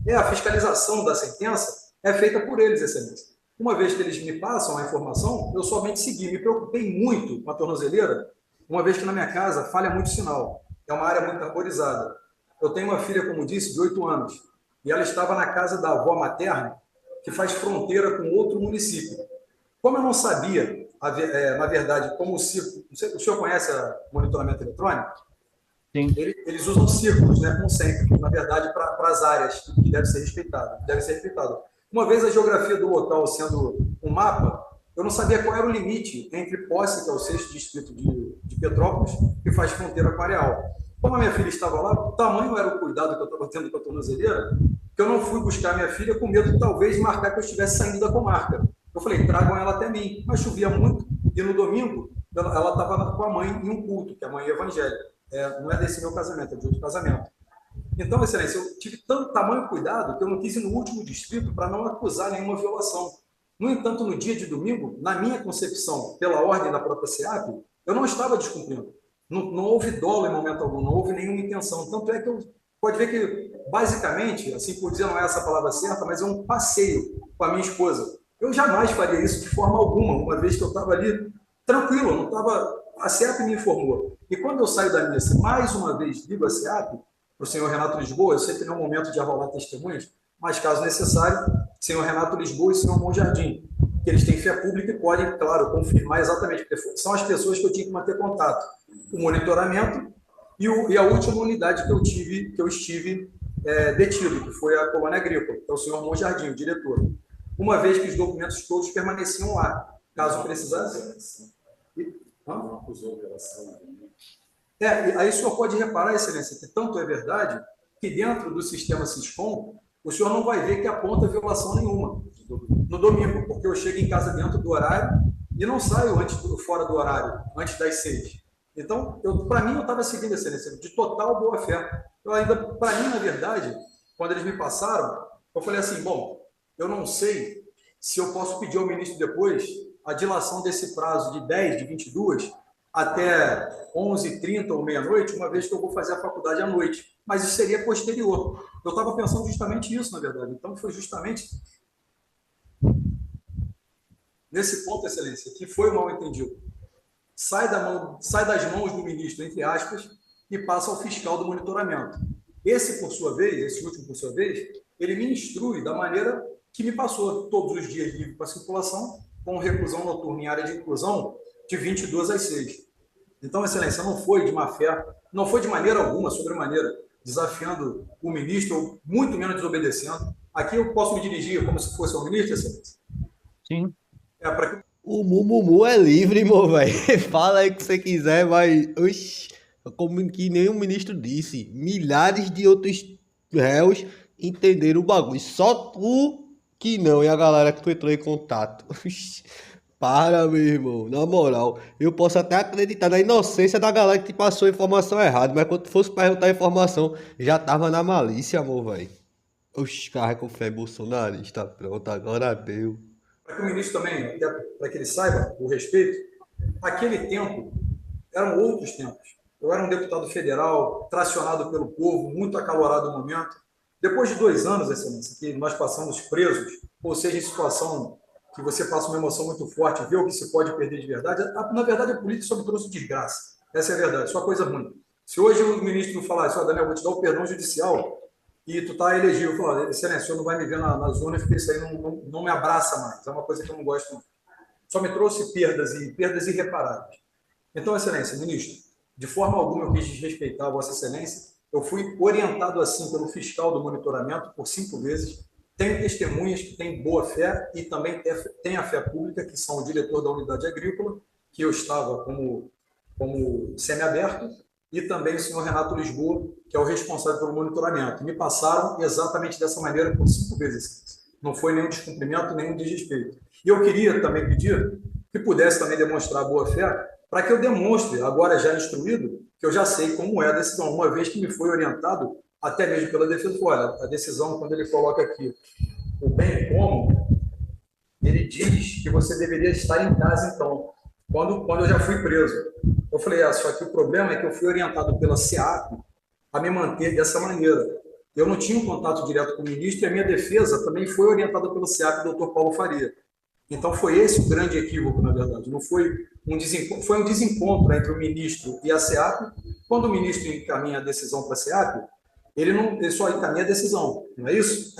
a fiscalização da sentença é feita por eles, excelência. Uma vez que eles me passam a informação, eu somente segui. Me preocupei muito com a tornozeleira, uma vez que na minha casa falha muito sinal. É uma área muito arborizada. Eu tenho uma filha, como disse, de 8 anos, e ela estava na casa da avó materna, que faz fronteira com outro município. Como eu não sabia, na verdade, como o círculo... O senhor conhece o monitoramento eletrônico? Sim. Eles usam círculos, né, concêntricos, na verdade, para as áreas que devem ser respeitadas. Uma vez a geografia do local sendo um mapa, eu não sabia qual era o limite entre Posse, que é o 6º distrito de Petrópolis, que faz fronteira com Areal. Como a minha filha estava lá, o tamanho era o cuidado que eu estava tendo com a tornozeleira, que eu não fui buscar minha filha com medo de talvez marcar que eu estivesse saindo da comarca. Eu falei, tragam ela até mim. Mas chovia muito, e no domingo ela estava com a mãe em um culto, que é a mãe evangélica. Não é desse meu casamento, é de outro casamento. Então, excelência, eu tive tamanho cuidado que eu não quis ir no último distrito para não acusar nenhuma violação. No entanto, no dia de domingo, na minha concepção, pela ordem da própria SEAP, eu não estava descumprindo. Não houve dolo em momento algum, não houve nenhuma intenção. Tanto é que pode ver que, basicamente, assim por dizer, não é essa a palavra certa, mas é um passeio com a minha esposa. Eu jamais faria isso de forma alguma, uma vez que eu estava ali tranquilo, não estava... A SEAP me informou. E quando eu saio da missa, mais uma vez ligo a SEAP, para o senhor Renato Lisboa, eu sei que não é um momento de arrolar testemunhas, mas, caso necessário, senhor Renato Lisboa e senhor Monjardim, que eles têm fé pública e podem, claro, confirmar exatamente, porque são as pessoas que eu tinha que manter contato. O monitoramento e a última unidade que eu estive detido, que foi a Colônia Agrícola, que é o senhor Monjardim, o diretor. Uma vez que os documentos todos permaneciam lá, caso precisasse. Não acusou violação. Aí o senhor pode reparar, Excelência, que tanto é verdade que dentro do sistema Siscom, o senhor não vai ver que aponta violação nenhuma no domingo, porque eu chego em casa dentro do horário e não saio fora do horário, antes das 6. Então, para mim, eu estava seguindo, Excelência, de total boa-fé. Para mim, na verdade, quando eles me passaram, eu falei assim, bom, eu não sei se eu posso pedir ao ministro depois a dilação desse prazo de 10, de 22, até 11h30 ou meia-noite, uma vez que eu vou fazer a faculdade à noite. Mas isso seria posterior. Eu estava pensando justamente isso, na verdade. Então, foi justamente nesse ponto, Excelência, que foi o mal-entendido. Sai das mãos do ministro, entre aspas, e passa ao fiscal do monitoramento. Esse último, por sua vez, ele me instrui da maneira que me passou todos os dias livre para circulação, com reclusão noturna em área de inclusão, de 22 às 6. Então, Excelência, não foi de má fé, não foi de maneira alguma, sobremaneira, desafiando o ministro, ou muito menos desobedecendo. Aqui eu posso me dirigir como se fosse ao ministro, Excelência? Sim. O Mumumu é livre, irmão, velho. Fala aí o que você quiser, mas... Oxi, como que nem o ministro disse, milhares de outros réus entenderam o bagulho. Só tu que não, e a galera que tu entrou em contato. Oxi, para, meu irmão. Na moral, eu posso até acreditar na inocência da galera que te passou a informação errada, mas quando tu fosse perguntar a informação, já tava na malícia, amor, velho. Oxi, cara, com fé bolsonarista. Pronto, agora deu. Para que o ministro também, para que ele saiba o respeito, aquele tempo eram outros tempos. Eu era um deputado federal, tracionado pelo povo, muito acalorado no momento. Depois de 2 anos, Excelência, que nós passamos presos, ou seja, em situação que você passa uma emoção muito forte, vê o que se pode perder de verdade, na verdade a política só me trouxe desgraça. Essa é a verdade, só coisa ruim. Se hoje o ministro falar assim, Daniel, vou te dar o perdão judicial, e tu tá elegível, falar, Excelência, o senhor não vai me ver nas urnas, porque isso aí não me abraça mais. É uma coisa que eu não gosto, não. Só me trouxe perdas irreparáveis. Então, Excelência, ministro, de forma alguma eu quis desrespeitar a Vossa Excelência. Eu fui orientado assim pelo fiscal do monitoramento por 5 vezes. Tenho testemunhas que têm boa fé e também têm a fé pública, que são o diretor da unidade agrícola, que eu estava como semiaberto, e também o senhor Renato Lisboa, que é o responsável pelo monitoramento. Me passaram exatamente dessa maneira por 5 vezes. Não foi nenhum descumprimento, nenhum desrespeito. E eu queria também pedir que pudesse também demonstrar boa fé, para que eu demonstre, agora já instruído, que eu já sei como é a decisão, uma vez que me foi orientado, até mesmo pela defesa. Olha, a decisão, quando ele coloca aqui o bem como, ele diz que você deveria estar em casa, então, quando eu já fui preso. Eu falei, só que o problema é que eu fui orientado pela SEAP a me manter dessa maneira. Eu não tinha um contato direto com o ministro e a minha defesa também foi orientada pelo SEAP, doutor Paulo Faria. Então, foi esse o grande equívoco, na verdade. Não foi um desencontro entre o ministro e a SEAP. Quando o ministro encaminha a decisão para a SEAP, ele só encaminha a decisão, não é isso?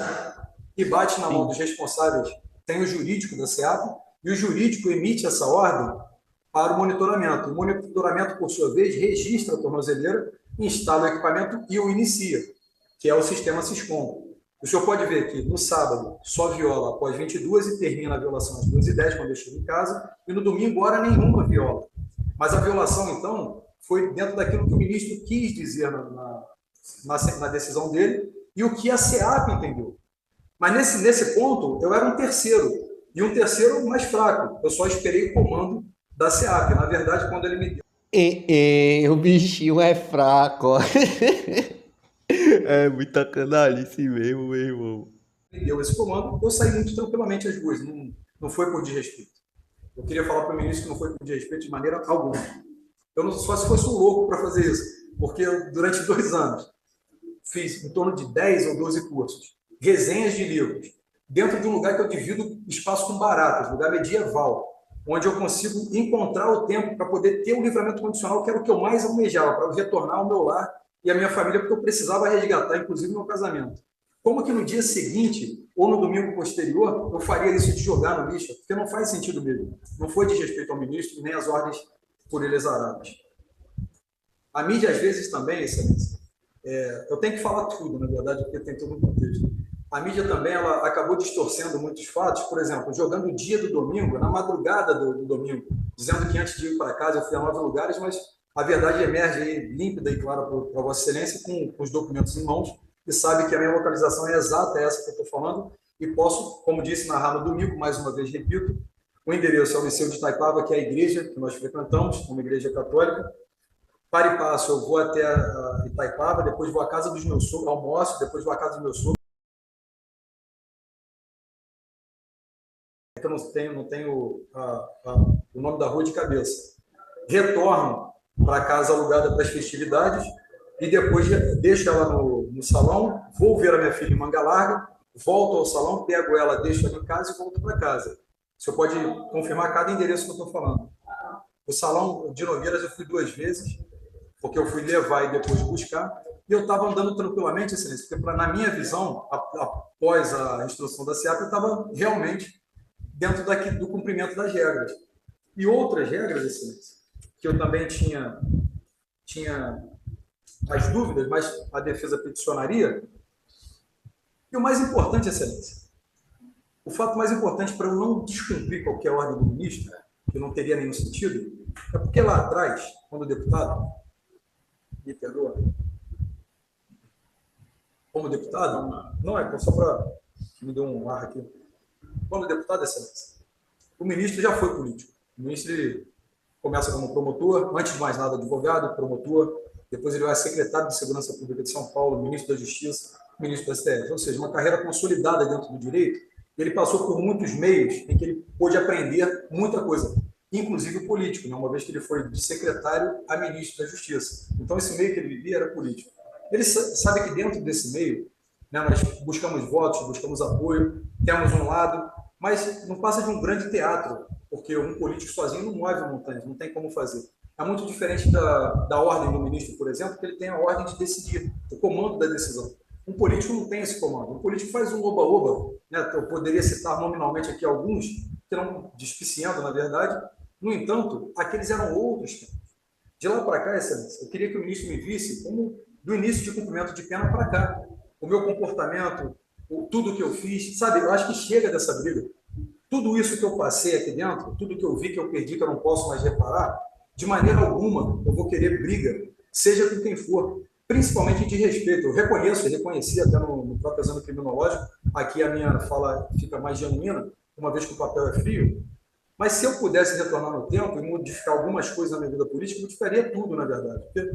E bate na mão dos responsáveis. Tem o jurídico da SEAP e o jurídico emite essa ordem para o monitoramento. O monitoramento, por sua vez, registra a tornozeleira, instala o equipamento e o inicia, que é o sistema Siscom. O senhor pode ver que no sábado só viola após 22 e termina a violação às 2h10, quando eu chego em casa, e no domingo, hora nenhuma viola. Mas a violação, então, foi dentro daquilo que o ministro quis dizer na decisão dele e o que a SEAP entendeu. Mas nesse ponto, eu era um terceiro, e um terceiro mais fraco. Eu só esperei o comando da SEAP. Na verdade, quando ele me deu... O bichinho é fraco, ó. É muita canalice mesmo, meu irmão. Me deu esse comando, eu saí muito tranquilamente às ruas. Não foi por desrespeito. Eu queria falar para o ministro que não foi por desrespeito de maneira alguma. Só se fosse um louco para fazer isso. Porque eu, durante 2 anos, fiz em torno de 10 ou 12 cursos, resenhas de livros, dentro de um lugar que eu divido espaço com baratas, lugar medieval, onde eu consigo encontrar o tempo para poder ter o livramento condicional, que era o que eu mais almejava, para eu retornar ao meu lar e à minha família, porque eu precisava resgatar, inclusive, meu casamento. Como que no dia seguinte, ou no domingo posterior, eu faria isso de jogar no lixo? Porque não faz sentido mesmo. Não foi desrespeito ao ministro, nem às ordens por ele exaradas. A mídia, às vezes, também, Excelência, eu tenho que falar tudo, na verdade, porque tem todo um contexto. A mídia também ela acabou distorcendo muitos fatos, por exemplo, jogando o dia do domingo, na madrugada do domingo, dizendo que antes de ir para casa eu fui a 9 lugares, mas a verdade emerge aí límpida e clara para Vossa Excelência, com os documentos em mãos, e sabe que a minha localização é exata, é essa que eu estou falando, e posso, como disse, narrar no domingo, mais uma vez repito, o endereço é o Liceu de Itaipava, que é a igreja que nós frequentamos, uma igreja católica. Para e passo, eu vou até a Itaipava, depois vou à casa dos meus sogros, almoço, depois vou à casa dos meus sogros. Eu não tenho o nome da rua de cabeça. Retorno para a casa alugada para as festividades e depois deixo ela no salão, vou ver a minha filha em Manga Larga, volto ao salão, pego ela, deixo ela em casa e volto para casa. O senhor pode confirmar cada endereço que eu estou falando. O salão de Nogueiras eu fui 2 vezes, porque eu fui levar e depois buscar, e eu estava andando tranquilamente, excelência, porque na minha visão, após a instrução da SEAP, eu estava realmente dentro do cumprimento das regras. E outras regras, excelência, que eu também tinha as dúvidas, mas a defesa peticionaria. E o mais importante, excelência, o fato mais importante para eu não descumprir qualquer ordem do ministro, que não teria nenhum sentido, é porque lá atrás, quando o deputado, me perdoa, como deputado, não é só para me dar um ar aqui, quando o deputado, excelência, o ministro já foi político. O ministro ele começa como promotor, antes de mais nada advogado, promotor, depois ele vai secretário de Segurança Pública de São Paulo, ministro da Justiça, ministro do STF, ou seja, uma carreira consolidada dentro do direito. Ele passou por muitos meios em que ele pôde aprender muita coisa, inclusive o político, né? Uma vez que ele foi de secretário a ministro da Justiça. Então, esse meio que ele vivia era político. Ele sabe que dentro desse meio, né, nós buscamos votos, buscamos apoio, temos um lado, mas não passa de um grande teatro, porque um político sozinho não move montanhas, não tem como fazer. É muito diferente da ordem do ministro, por exemplo, que ele tem a ordem de decidir, o comando da decisão. Um político não tem esse comando. Um político faz um oba-oba, né? Eu poderia citar nominalmente aqui alguns, que não despiciando, na verdade. No entanto, aqueles eram outros tempos. De lá para cá, excelência, eu queria que o ministro me visse como do início de cumprimento de pena para cá. O meu comportamento, tudo que eu fiz, sabe? Eu acho que chega dessa briga. Tudo isso que eu passei aqui dentro, tudo que eu vi que eu perdi, que eu não posso mais reparar, de maneira alguma eu vou querer briga, seja com quem for, principalmente de respeito. Eu reconheço, eu reconheci até no próprio exame criminológico, aqui a minha fala fica mais genuína, uma vez que o papel é frio, mas se eu pudesse retornar no tempo e modificar algumas coisas na minha vida política, eu modificaria tudo, na verdade. Porque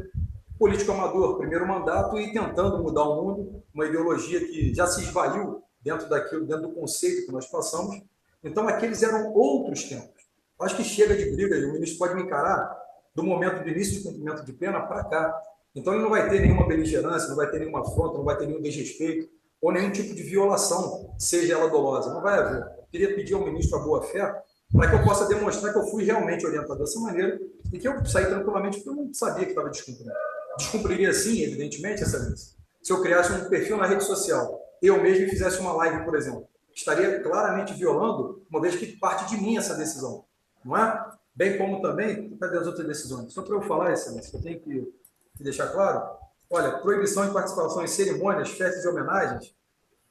político amador, primeiro mandato, e tentando mudar o mundo, uma ideologia que já se esvaiu dentro daquilo, dentro do conceito que nós passamos. Então, aqueles eram outros tempos. Acho que chega de briga, e o ministro pode me encarar do momento do início de cumprimento de pena para cá. Então, ele não vai ter nenhuma beligerância, não vai ter nenhuma afronta, não vai ter nenhum desrespeito, ou nenhum tipo de violação, seja ela dolosa. Não vai haver. Eu queria pedir ao ministro a boa-fé para que eu possa demonstrar que eu fui realmente orientado dessa maneira e que eu saí tranquilamente porque eu não sabia que estava descumprindo. Descumpriria sim, evidentemente, excelência, se eu criasse um perfil na rede social, eu mesmo fizesse uma live, por exemplo. Estaria claramente violando, uma vez que parte de mim essa decisão, não é? Bem como também, cadê as outras decisões? Só para eu falar, excelência, eu tenho que deixar claro, olha, proibição de participação em cerimônias, festas e homenagens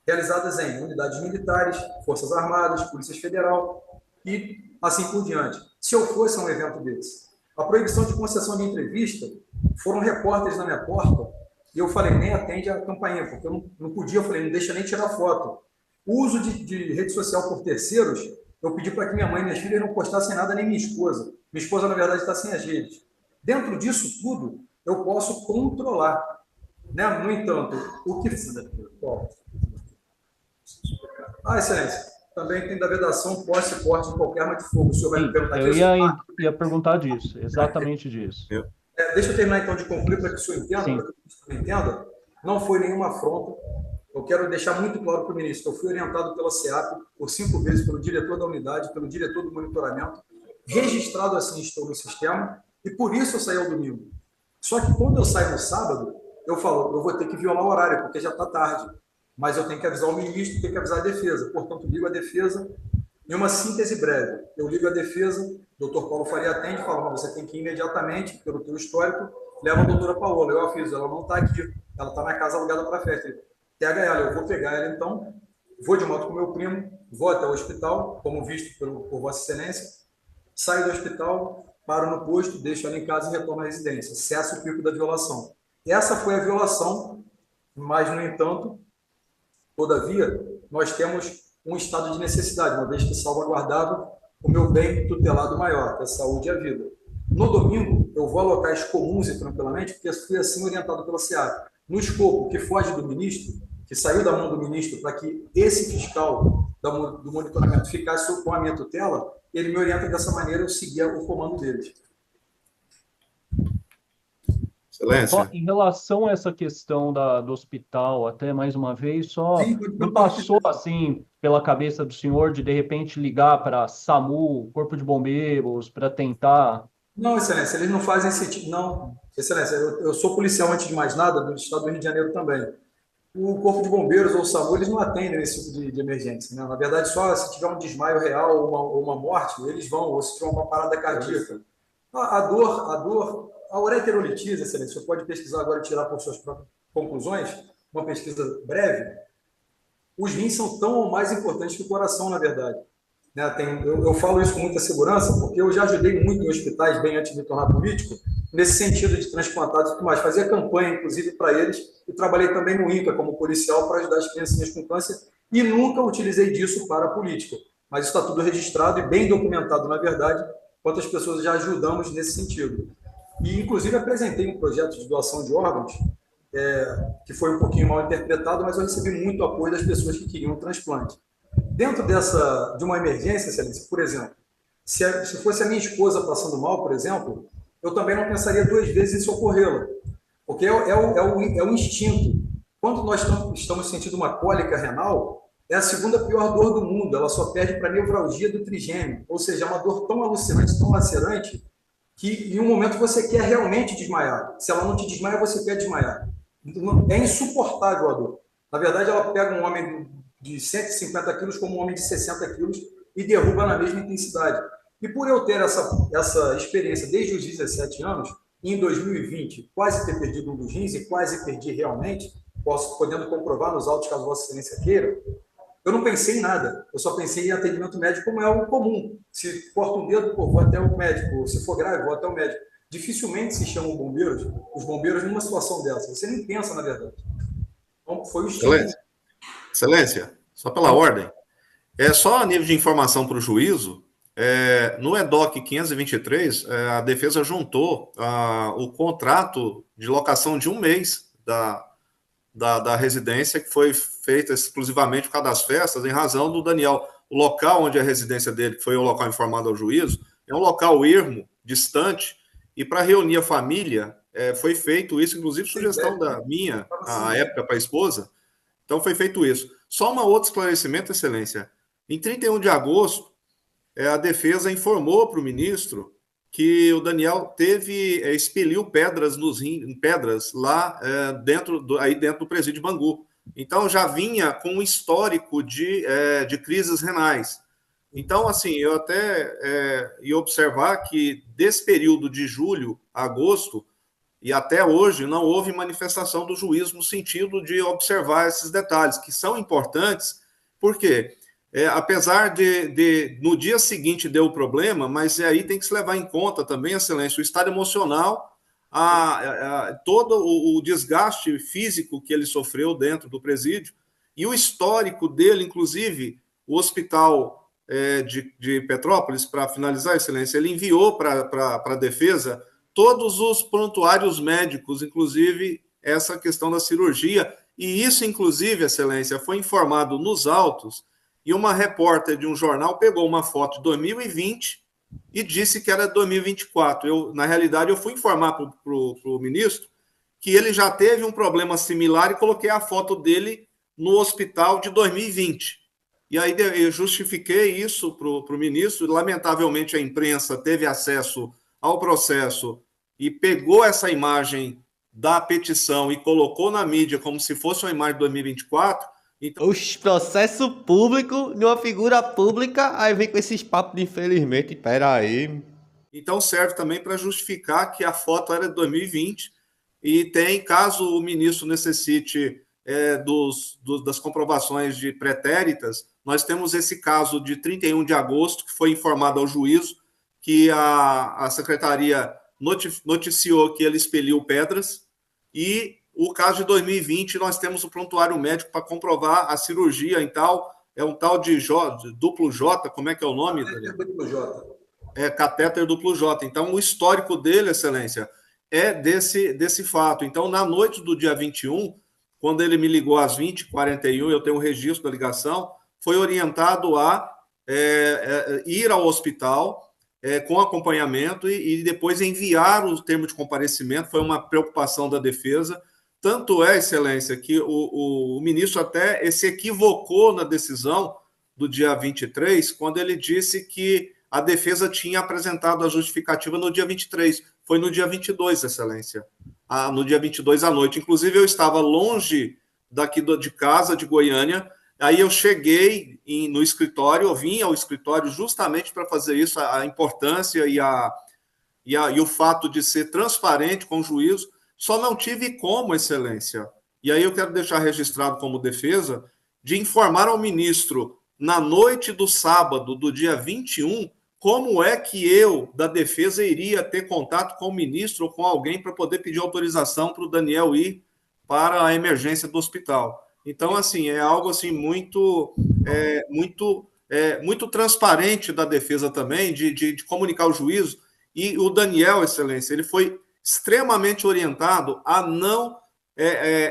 realizadas em unidades militares, Forças Armadas, Polícia Federal e assim por diante. Se eu fosse a um evento desse, a proibição de concessão de entrevista, foram repórteres na minha porta e eu falei, nem atende a campainha, porque eu não podia, eu falei, não deixa nem tirar foto. O uso de rede social por terceiros, eu pedi para que minha mãe e minhas filhas não postassem nada, nem minha esposa. Minha esposa, na verdade, está sem as redes. Dentro disso tudo, eu posso controlar. Né? No entanto, o que... excelência. Também tem da vedação, posse e porte de qualquer arma de fogo. O senhor vai me perguntar eu disso? ia perguntar disso, exatamente disso. Deixa eu terminar, então, de concluir para que o senhor entenda, Sim. para que o senhor entenda. Não foi nenhuma afronta. Eu quero deixar muito claro para o ministro que eu fui orientado pela SEAP por 5 vezes, pelo diretor da unidade, pelo diretor do monitoramento, registrado assim estou no sistema, e por isso eu saí ao domingo. Só que quando eu saio no sábado, eu falo, eu vou ter que violar o horário, porque já está tarde, mas eu tenho que avisar o ministro, tenho que avisar a defesa, portanto, ligo a defesa em uma síntese breve. Eu ligo a defesa, o doutor Paulo Faria atende e fala, você tem que ir imediatamente, pelo teu histórico, leva a doutora Paola. Eu aviso, ela não está aqui, ela está na casa alugada para festa. Pega ela, eu vou pegar ela então, vou de moto com meu primo, vou até o hospital, como visto por Vossa Excelência, saio do hospital, paro no posto, deixo ela em casa e retorno à residência. Cessa o pico da violação. Essa foi a violação, mas, no entanto, todavia, nós temos um estado de necessidade, uma vez que salvaguardava o meu bem tutelado maior, que é a saúde e a vida. No domingo, eu vou a locais comuns e tranquilamente, porque fui assim orientado pela SEAP. No escopo que foge do ministro, que saiu da mão do ministro para que esse fiscal do monitoramento ficasse com a minha tutela, ele me orienta dessa maneira, eu seguia o comando deles. Excelência. Só em relação a essa questão do hospital, até mais uma vez, só Sim, não passou assim pela cabeça do senhor de repente ligar para SAMU, Corpo de Bombeiros, para tentar. Não, Excelência, eles não fazem esse tipo. Não, Excelência, eu sou policial antes de mais nada, do estado do Rio de Janeiro também. O Corpo de Bombeiros ou o SAMU, eles não atendem nesse tipo de emergência. Né? Na verdade, só se tiver um desmaio real ou uma morte, eles vão, ou se tiver uma parada cardíaca. A ureterolitise, Excelência, você pode pesquisar agora e tirar por suas próprias conclusões, uma pesquisa breve. Os rins são tão ou mais importantes que o coração, na verdade. Né? Eu falo isso com muita segurança, porque eu já ajudei muito em hospitais, bem antes de me tornar político, nesse sentido de transplantados e tudo mais. Fazia campanha, inclusive, para eles, e trabalhei também no INCA como policial para ajudar as criancinhas com câncer, e nunca utilizei disso para a política. Mas isso está tudo registrado e bem documentado, na verdade, quantas pessoas já ajudamos nesse sentido. E, inclusive, apresentei um projeto de doação de órgãos, que foi um pouquinho mal interpretado, mas eu recebi muito apoio das pessoas que queriam o transplante. Dentro de uma emergência, Excelência, por exemplo, se fosse a minha esposa passando mal, por exemplo, eu também não pensaria duas vezes em socorrê-la, porque é o instinto. Quando nós estamos sentindo uma cólica renal, é a segunda pior dor do mundo, ela só perde para a nevralgia do trigêmeo, ou seja, é uma dor tão alucinante, tão lacerante, que em um momento você quer realmente desmaiar. Se ela não te desmaia, você quer desmaiar. É insuportável a dor. Na verdade, ela pega um homem de 150 quilos como um homem de 60 quilos e derruba na mesma intensidade. E por eu ter essa experiência desde os 17 anos, em 2020, quase ter perdido um dos rins e quase perdi realmente, podendo comprovar nos autos caso Vossa Excelência queira, eu não pensei em nada, eu só pensei em atendimento médico como é o comum. Se corta um dedo, vou até o médico, se for grave, vou até o médico. Dificilmente se chamam os bombeiros numa situação dessa. Você nem pensa, na verdade. Então, foi o estilo. Excelência, só pela ordem. Só a nível de informação para o juízo, no EDOC 523, a defesa juntou o contrato de locação de um mês da residência, que foi feita exclusivamente por causa das festas, em razão do Daniel. O local onde é a residência dele, que foi o local informado ao juízo, é um local ermo, distante, e para reunir a família, foi feito isso, inclusive sugestão da minha, à época, para a esposa. Então, foi feito isso. Só um outro esclarecimento, Excelência. Em 31 de agosto, a defesa informou para o ministro que o Daniel expeliu pedras pedras lá dentro do presídio de Bangu. Então, já vinha com um histórico de crises renais. Então, assim, eu até ia observar que desse período de julho a agosto, e até hoje não houve manifestação do juízo no sentido de observar esses detalhes, que são importantes, porque apesar de no dia seguinte deu o problema, mas aí tem que se levar em conta também, Excelência, o estado emocional, todo o desgaste físico que ele sofreu dentro do presídio, e o histórico dele, inclusive, o hospital de Petrópolis, para finalizar, Excelência, ele enviou para a defesa todos os prontuários médicos, inclusive essa questão da cirurgia, e isso, inclusive, Excelência, foi informado nos autos, e uma repórter de um jornal pegou uma foto de 2020 e disse que era 2024. Na realidade, eu fui informar para o ministro que ele já teve um problema similar e coloquei a foto dele no hospital de 2020. E aí eu justifiquei isso para o ministro, lamentavelmente a imprensa teve acesso ao processo e pegou essa imagem da petição e colocou na mídia como se fosse uma imagem de 2024. Então... Oxe, processo público de uma figura pública, aí vem com esses papos de infelizmente, peraí. Então serve também para justificar que a foto era de 2020 e tem, caso o ministro necessite das comprovações de pretéritas, nós temos esse caso de 31 de agosto, que foi informado ao juízo, que a secretaria noticiou que ele expeliu pedras, e o caso de 2020, nós temos o prontuário médico para comprovar a cirurgia em tal, é um tal de duplo J, como é que é o nome? Duplo J. É catéter duplo J. Então, o histórico dele, Excelência, é desse fato. Então, na noite do dia 21, quando ele me ligou às 20h41, eu tenho um registro da ligação, foi orientado a ir ao hospital com acompanhamento e depois enviar o termo de comparecimento. Foi uma preocupação da defesa. Tanto é, Excelência, que o ministro até se equivocou na decisão do dia 23, quando ele disse que a defesa tinha apresentado a justificativa no dia 23. Foi no dia 22, Excelência. No dia 22 à noite. Inclusive, eu estava longe daqui de casa, de Goiânia. Aí eu cheguei no escritório, eu vim ao escritório justamente para fazer isso, a importância e o fato de ser transparente com o juízo. Só não tive como, Excelência, e aí eu quero deixar registrado como defesa, de informar ao ministro, na noite do sábado, do dia 21, como é que eu, da defesa, iria ter contato com o ministro ou com alguém para poder pedir autorização para o Daniel ir para a emergência do hospital. Então, assim, é algo assim muito transparente da defesa também, de comunicar o juízo. E o Daniel, Excelência, ele foi extremamente orientado a não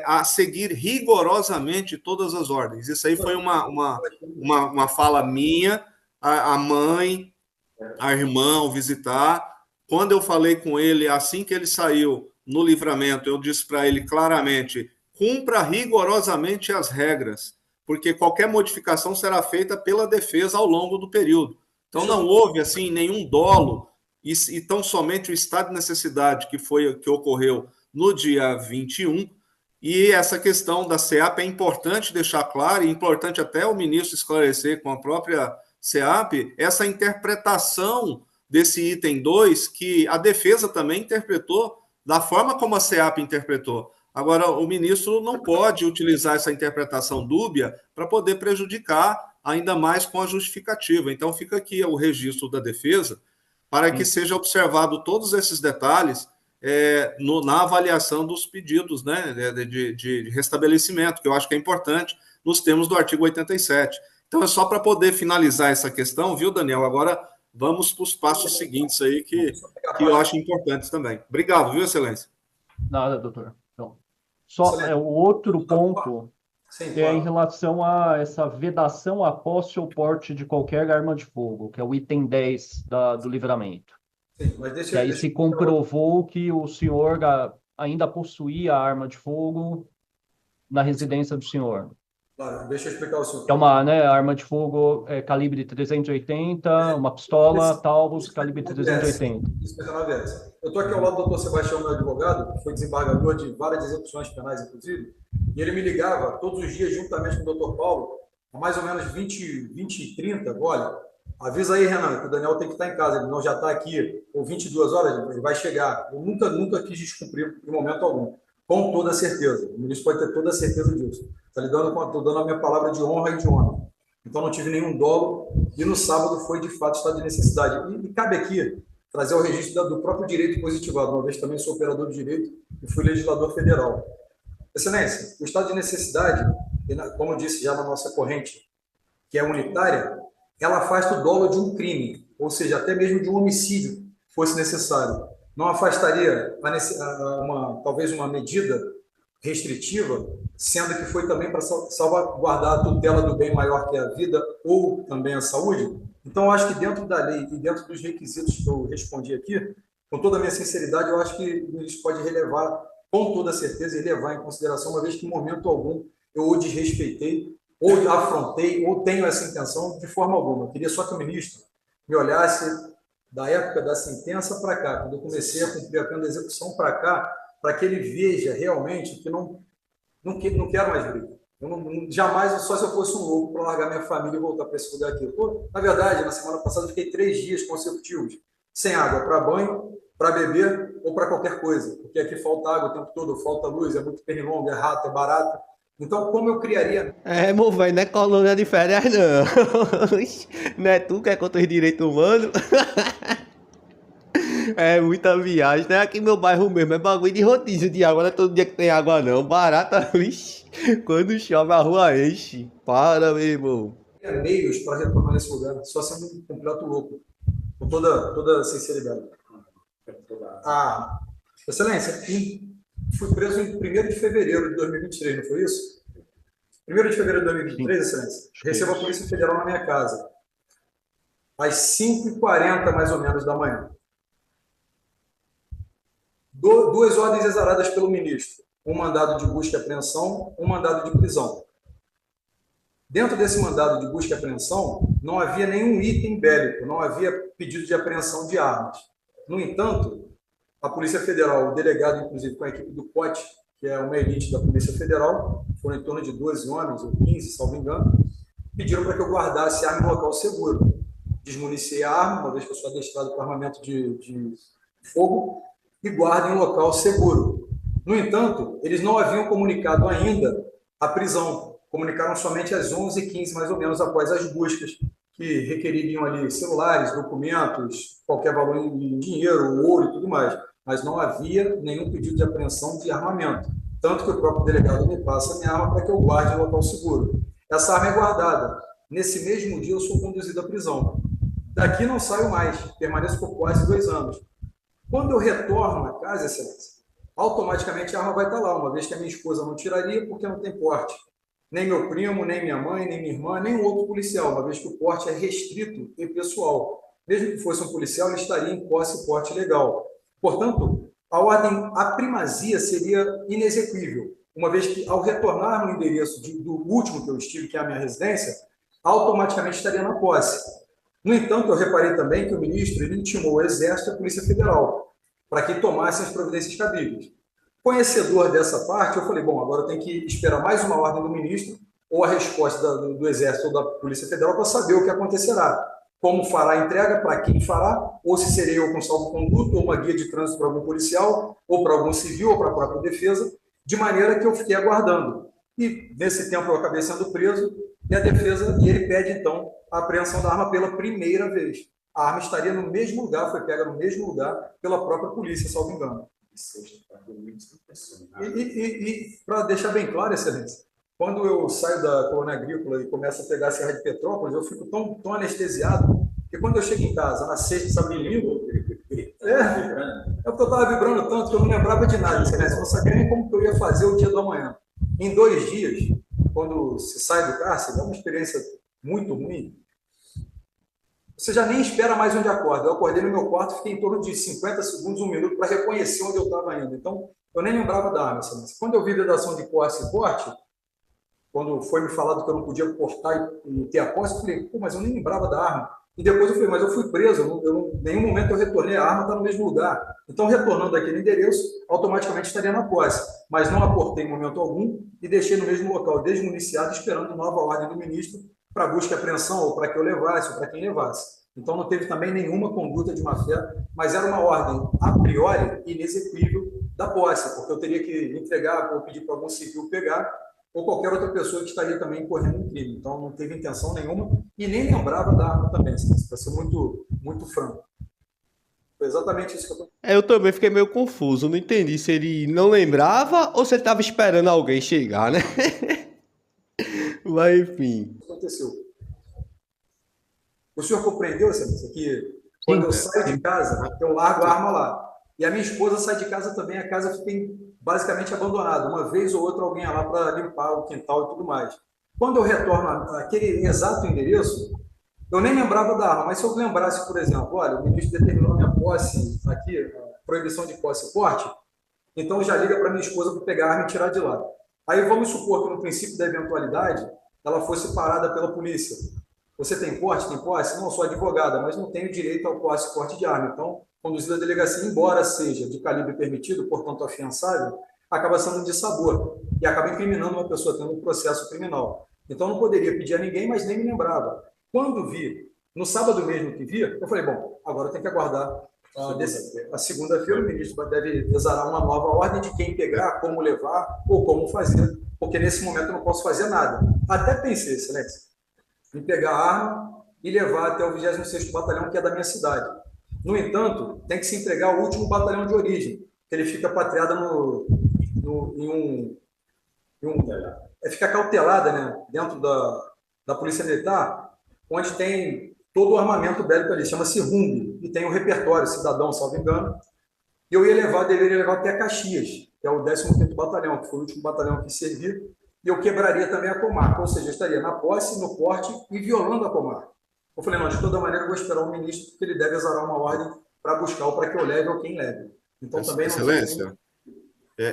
a seguir rigorosamente todas as ordens. Isso aí foi uma fala minha, a mãe, a irmã, o visitar. Quando eu falei com ele, assim que ele saiu no livramento, eu disse para ele claramente: cumpra rigorosamente as regras, porque qualquer modificação será feita pela defesa ao longo do período. Então, não houve assim nenhum dolo, e tão somente o estado de necessidade que ocorreu no dia 21, e essa questão da SEAP é importante deixar claro, e importante até o ministro esclarecer com a própria SEAP, essa interpretação desse item 2, que a defesa também interpretou da forma como a SEAP interpretou. Agora, o ministro não pode utilizar essa interpretação dúbia para poder prejudicar ainda mais com a justificativa. Então, fica aqui o registro da defesa para que seja observado todos esses detalhes na avaliação dos pedidos, né, de restabelecimento, que eu acho que é importante nos termos do artigo 87. Então, é só para poder finalizar essa questão, viu, Daniel? Agora, vamos para os passos seguintes aí, que eu acho importantes também. Obrigado, viu, Excelência? Nada, doutor. Então, só o outro ponto em relação a essa vedação a posse ou porte de qualquer arma de fogo, que é o item 10 do livramento. Sim, mas e aí se comprovou que o senhor ainda possuía a arma de fogo na residência do senhor. Claro, deixa eu explicar o senhor. É uma arma de fogo calibre 380, uma pistola Taurus calibre 380. Isso, eu estou aqui ao lado do doutor Sebastião, meu advogado, que foi desembargador de várias execuções penais, inclusive, e ele me ligava todos os dias, juntamente com o doutor Paulo, a mais ou menos 20 e 30, olha, avisa aí, Renan, que o Daniel tem que estar em casa, ele não já está aqui, ou 22 horas, ele vai chegar. Eu nunca quis descumprir em momento algum, com toda certeza. O ministro pode ter toda a certeza disso. Estou dando a minha palavra de honra e de honra. Então, não tive nenhum dolo, e no sábado foi, de fato, estado de necessidade. E cabe aqui trazer o registro do próprio direito positivado, uma vez também sou operador de direito e fui legislador federal. Excelência, o estado de necessidade, como eu disse já na nossa corrente, que é unitária, ela afasta o dolo de um crime, ou seja, até mesmo de um homicídio, fosse necessário. Não afastaria talvez uma medida restritiva, sendo que foi também para salvaguardar a tutela do bem maior que é a vida ou também a saúde. Então, eu acho que dentro da lei e dentro dos requisitos que eu respondi aqui, com toda a minha sinceridade, eu acho que isso pode relevar, com toda certeza, e levar em consideração, uma vez que em momento algum eu o desrespeitei, ou afrontei, ou tenho essa intenção de forma alguma. Eu queria só que o ministro me olhasse da época da sentença para cá, quando eu comecei a cumprir a pena da execução para cá, para que ele veja realmente que não quero mais briga. Jamais, só se eu fosse um louco para largar minha família e voltar para esse lugar aqui. Na verdade, na semana passada, eu fiquei 3 dias consecutivos sem água para banho, para beber ou para qualquer coisa. Porque aqui falta água o tempo todo, falta luz, é muito pernilongo, é rato, é barata. Então, como eu criaria... Meu velho, não é colônia de férias, não. Não é tu que é contra os direitos humanos? É muita viagem, né? Aqui no meu bairro mesmo é bagulho de rodízio de água, não é todo dia que tem água não. Barata, vixi, quando chove a rua enche. Para, meu irmão. Meios para retornar nesse lugar, só sendo um completo louco, com toda sinceridade. Ah, Excelência, fui preso em 1º de fevereiro de 2023, não foi isso? 1º de fevereiro de 2023, Excelência, recebo a Polícia Federal na minha casa, às 5h40, mais ou menos, da manhã. Duas ordens exaradas pelo ministro, um mandado de busca e apreensão, um mandado de prisão. Dentro desse mandado de busca e apreensão, não havia nenhum item bélico, não havia pedido de apreensão de armas. No entanto, a Polícia Federal, o delegado, inclusive, com a equipe do COT, que é uma elite da Polícia Federal, foram em torno de 12 homens, ou 15, salvo engano, pediram para que eu guardasse a arma em local seguro. Desmuniciei a arma, uma vez que eu sou adestrado para armamento de fogo, e guardo em local seguro. No entanto, eles não haviam comunicado ainda a prisão. Comunicaram somente às 11h15, mais ou menos, após as buscas, que requereriam ali celulares, documentos, qualquer valor em dinheiro, ouro e tudo mais. Mas não havia nenhum pedido de apreensão de armamento. Tanto que o próprio delegado me passa a minha arma para que eu guarde em local seguro. Essa arma é guardada. Nesse mesmo dia, eu sou conduzido à prisão. Daqui não saio mais, permaneço por quase 2 anos. Quando eu retorno à casa, Excelência, automaticamente a arma vai estar lá, uma vez que a minha esposa não tiraria porque não tem porte. Nem meu primo, nem minha mãe, nem minha irmã, nem um outro policial, uma vez que o porte é restrito e pessoal. Mesmo que fosse um policial, ele estaria em posse e porte legal. Portanto, a primazia seria inexequível, uma vez que, ao retornar no endereço do último que eu estive, que é a minha residência, automaticamente estaria na posse. No entanto, eu reparei também que o ministro ele intimou o Exército e a Polícia Federal para que tomassem as providências cabíveis. Conhecedor dessa parte, eu falei, bom, agora eu tenho que esperar mais uma ordem do ministro ou a resposta do Exército ou da Polícia Federal para saber o que acontecerá. Como fará a entrega, para quem fará, ou se serei eu com salvo-conduto, ou uma guia de trânsito para algum policial, ou para algum civil, ou para a própria defesa, de maneira que eu fiquei aguardando. E, nesse tempo, eu acabei sendo preso, e a defesa, e ele pede, então, a apreensão da arma pela primeira vez. A arma estaria no mesmo lugar, foi pega no mesmo lugar pela própria polícia, salvo engano. E para deixar bem claro, Excelência, quando eu saio da colônia agrícola e começo a pegar a Serra de Petrópolis, eu fico tão anestesiado que quando eu chego em casa, na sexta, sábado e domingo, eu estava vibrando tanto que eu não lembrava de nada, Excelência, eu não sabia nem como que eu ia fazer o dia do amanhã. Em 2 dias, quando se sai do cárcere, é uma experiência muito ruim. Você já nem espera mais onde acorda. Eu acordei no meu quarto, fiquei em torno de 50 segundos, 1 minuto, para reconhecer onde eu estava indo. Então, eu nem lembrava da arma. Quando eu vi vedação de posse e porte, quando foi me falado que eu não podia portar e ter a posse, eu falei, pô, mas eu nem lembrava da arma. E depois eu falei, mas eu fui preso, em nenhum momento eu retornei, a arma está no mesmo lugar. Então, retornando daquele endereço, automaticamente estaria na posse. Mas não aportei em momento algum e deixei no mesmo local, desmuniciado, esperando nova ordem do ministro para busca e apreensão, ou para que eu levasse, ou para quem levasse. Então, não teve também nenhuma conduta de má-fé, mas era uma ordem, a priori, inexequível da posse, porque eu teria que entregar, ou pedir para algum civil pegar, ou qualquer outra pessoa que estaria também correndo um crime. Então, não teve intenção nenhuma e nem lembrava da arma também, para ser muito, muito franco. Foi exatamente isso que eu... Eu também fiquei meio confuso, não entendi se ele não lembrava ou se ele estava esperando alguém chegar, né? Mas, enfim. Aconteceu. O senhor compreendeu, Excelência, que quando eu saio de casa, eu largo a arma lá. E a minha esposa sai de casa também, a casa fica basicamente abandonada. Uma vez ou outra alguém ia lá para limpar o quintal e tudo mais. Quando eu retorno àquele exato endereço, eu nem lembrava da arma, mas se eu lembrasse, por exemplo, olha, o ministro determinou minha posse aqui, a proibição de posse e porte, então já liga para minha esposa para pegar a arma e tirar de lá. Aí vamos supor que no princípio da eventualidade, ela fosse parada pela polícia. Você tem porte? Tem posse? Não, sou advogada, mas não tenho direito ao posse e porte de arma. Então, conduzida à delegacia, embora seja de calibre permitido, portanto afiançável, acaba sendo um dissabor e acaba incriminando uma pessoa tendo um processo criminal. Então, não poderia pedir a ninguém, mas nem me lembrava. Quando vi, no sábado mesmo que vi, eu falei, bom, agora tem que aguardar a segunda-feira, o ministro deve exarar uma nova ordem de quem pegar, como levar ou como fazer, porque nesse momento eu não posso fazer nada. Até pensei, Excelência, em pegar a arma e levar até o 26º Batalhão, que é da minha cidade. No entanto, tem que se entregar ao último batalhão de origem, que ele fica patriada fica cautelada, né, dentro da Polícia Militar, onde tem todo o armamento bélico ali, chama-se RUMB, e tem o repertório cidadão, salvo engano, e eu deveria levar até Caxias, que é o 15º Batalhão, que foi o último batalhão que servi, e eu quebraria também a comarca, ou seja, eu estaria na posse, no porte e violando a comarca. Eu falei, não, de toda maneira eu vou esperar o ministro, porque ele deve exarar uma ordem para buscar ou para que eu leve ou quem leve. Então também não... Excelência,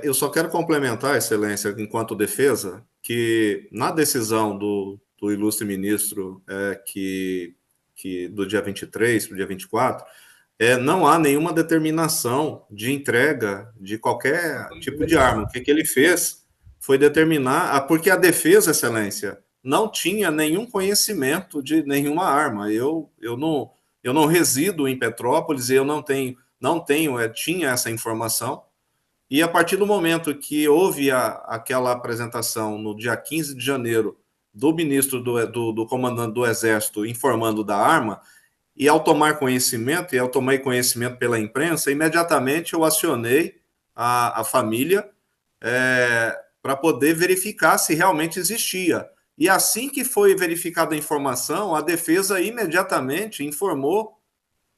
eu só quero complementar, Excelência, enquanto defesa, que na decisão do ilustre ministro que do dia 23 para o dia 24, não há nenhuma determinação de entrega de qualquer tipo de arma. O que ele fez foi determinar, porque a defesa, Excelência, não tinha nenhum conhecimento de nenhuma arma. Eu não resido em Petrópolis e eu tinha essa informação. E a partir do momento que houve aquela apresentação no dia 15 de janeiro do ministro do comandante do Exército informando da arma, e ao tomar conhecimento, e eu tomei conhecimento pela imprensa, imediatamente eu acionei a família para poder verificar se realmente existia. E assim que foi verificada a informação, a defesa imediatamente informou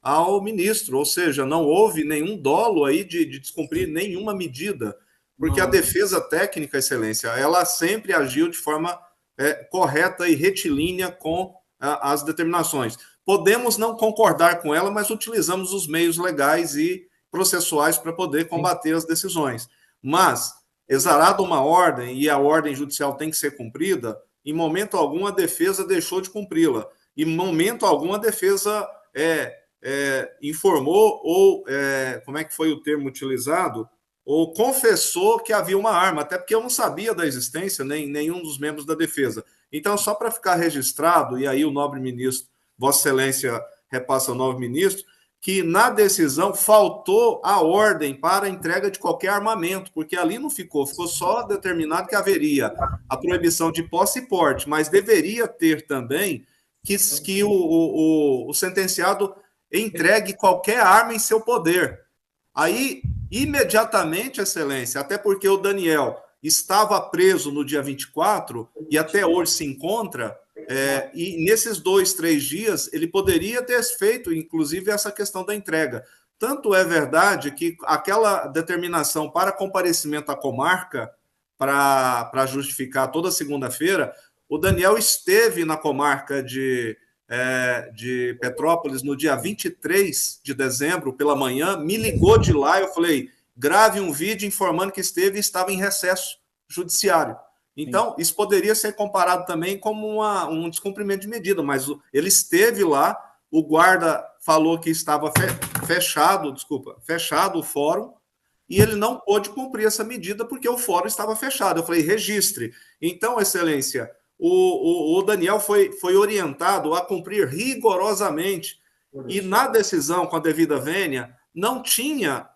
ao ministro, ou seja, não houve nenhum dolo aí de descumprir nenhuma medida, porque a defesa técnica, Excelência, ela sempre agiu de forma correta e retilínea com as determinações. Podemos não concordar com ela, mas utilizamos os meios legais e processuais para poder combater as decisões. Mas, exarada uma ordem, e a ordem judicial tem que ser cumprida, em momento algum a defesa deixou de cumpri-la. Em momento algum a defesa informou ou, como é que foi o termo utilizado, ou confessou que havia uma arma, até porque eu não sabia da existência, nem nenhum dos membros da defesa. Então, só para ficar registrado, e aí o nobre ministro, Vossa Excelência repassa ao novo ministro, que na decisão faltou a ordem para a entrega de qualquer armamento, porque ali não ficou só determinado que haveria a proibição de posse e porte, mas deveria ter também que o sentenciado entregue qualquer arma em seu poder. Aí, imediatamente, Excelência, até porque o Daniel estava preso no dia 24 e até hoje se encontra, e nesses 2, 3 dias ele poderia ter feito, inclusive, essa questão da entrega. Tanto é verdade que aquela determinação para comparecimento à comarca, para justificar toda segunda-feira, o Daniel esteve na comarca de Petrópolis no dia 23 de dezembro, pela manhã, me ligou de lá, eu falei, grave um vídeo informando que estava em recesso judiciário. Então, isso poderia ser comparado também como um descumprimento de medida, mas ele esteve lá, o guarda falou que estava fechado o fórum, e ele não pôde cumprir essa medida porque o fórum estava fechado. Eu falei, registre. Então, Excelência, o Daniel foi orientado a cumprir rigorosamente, e na decisão, com a devida vênia, não tinha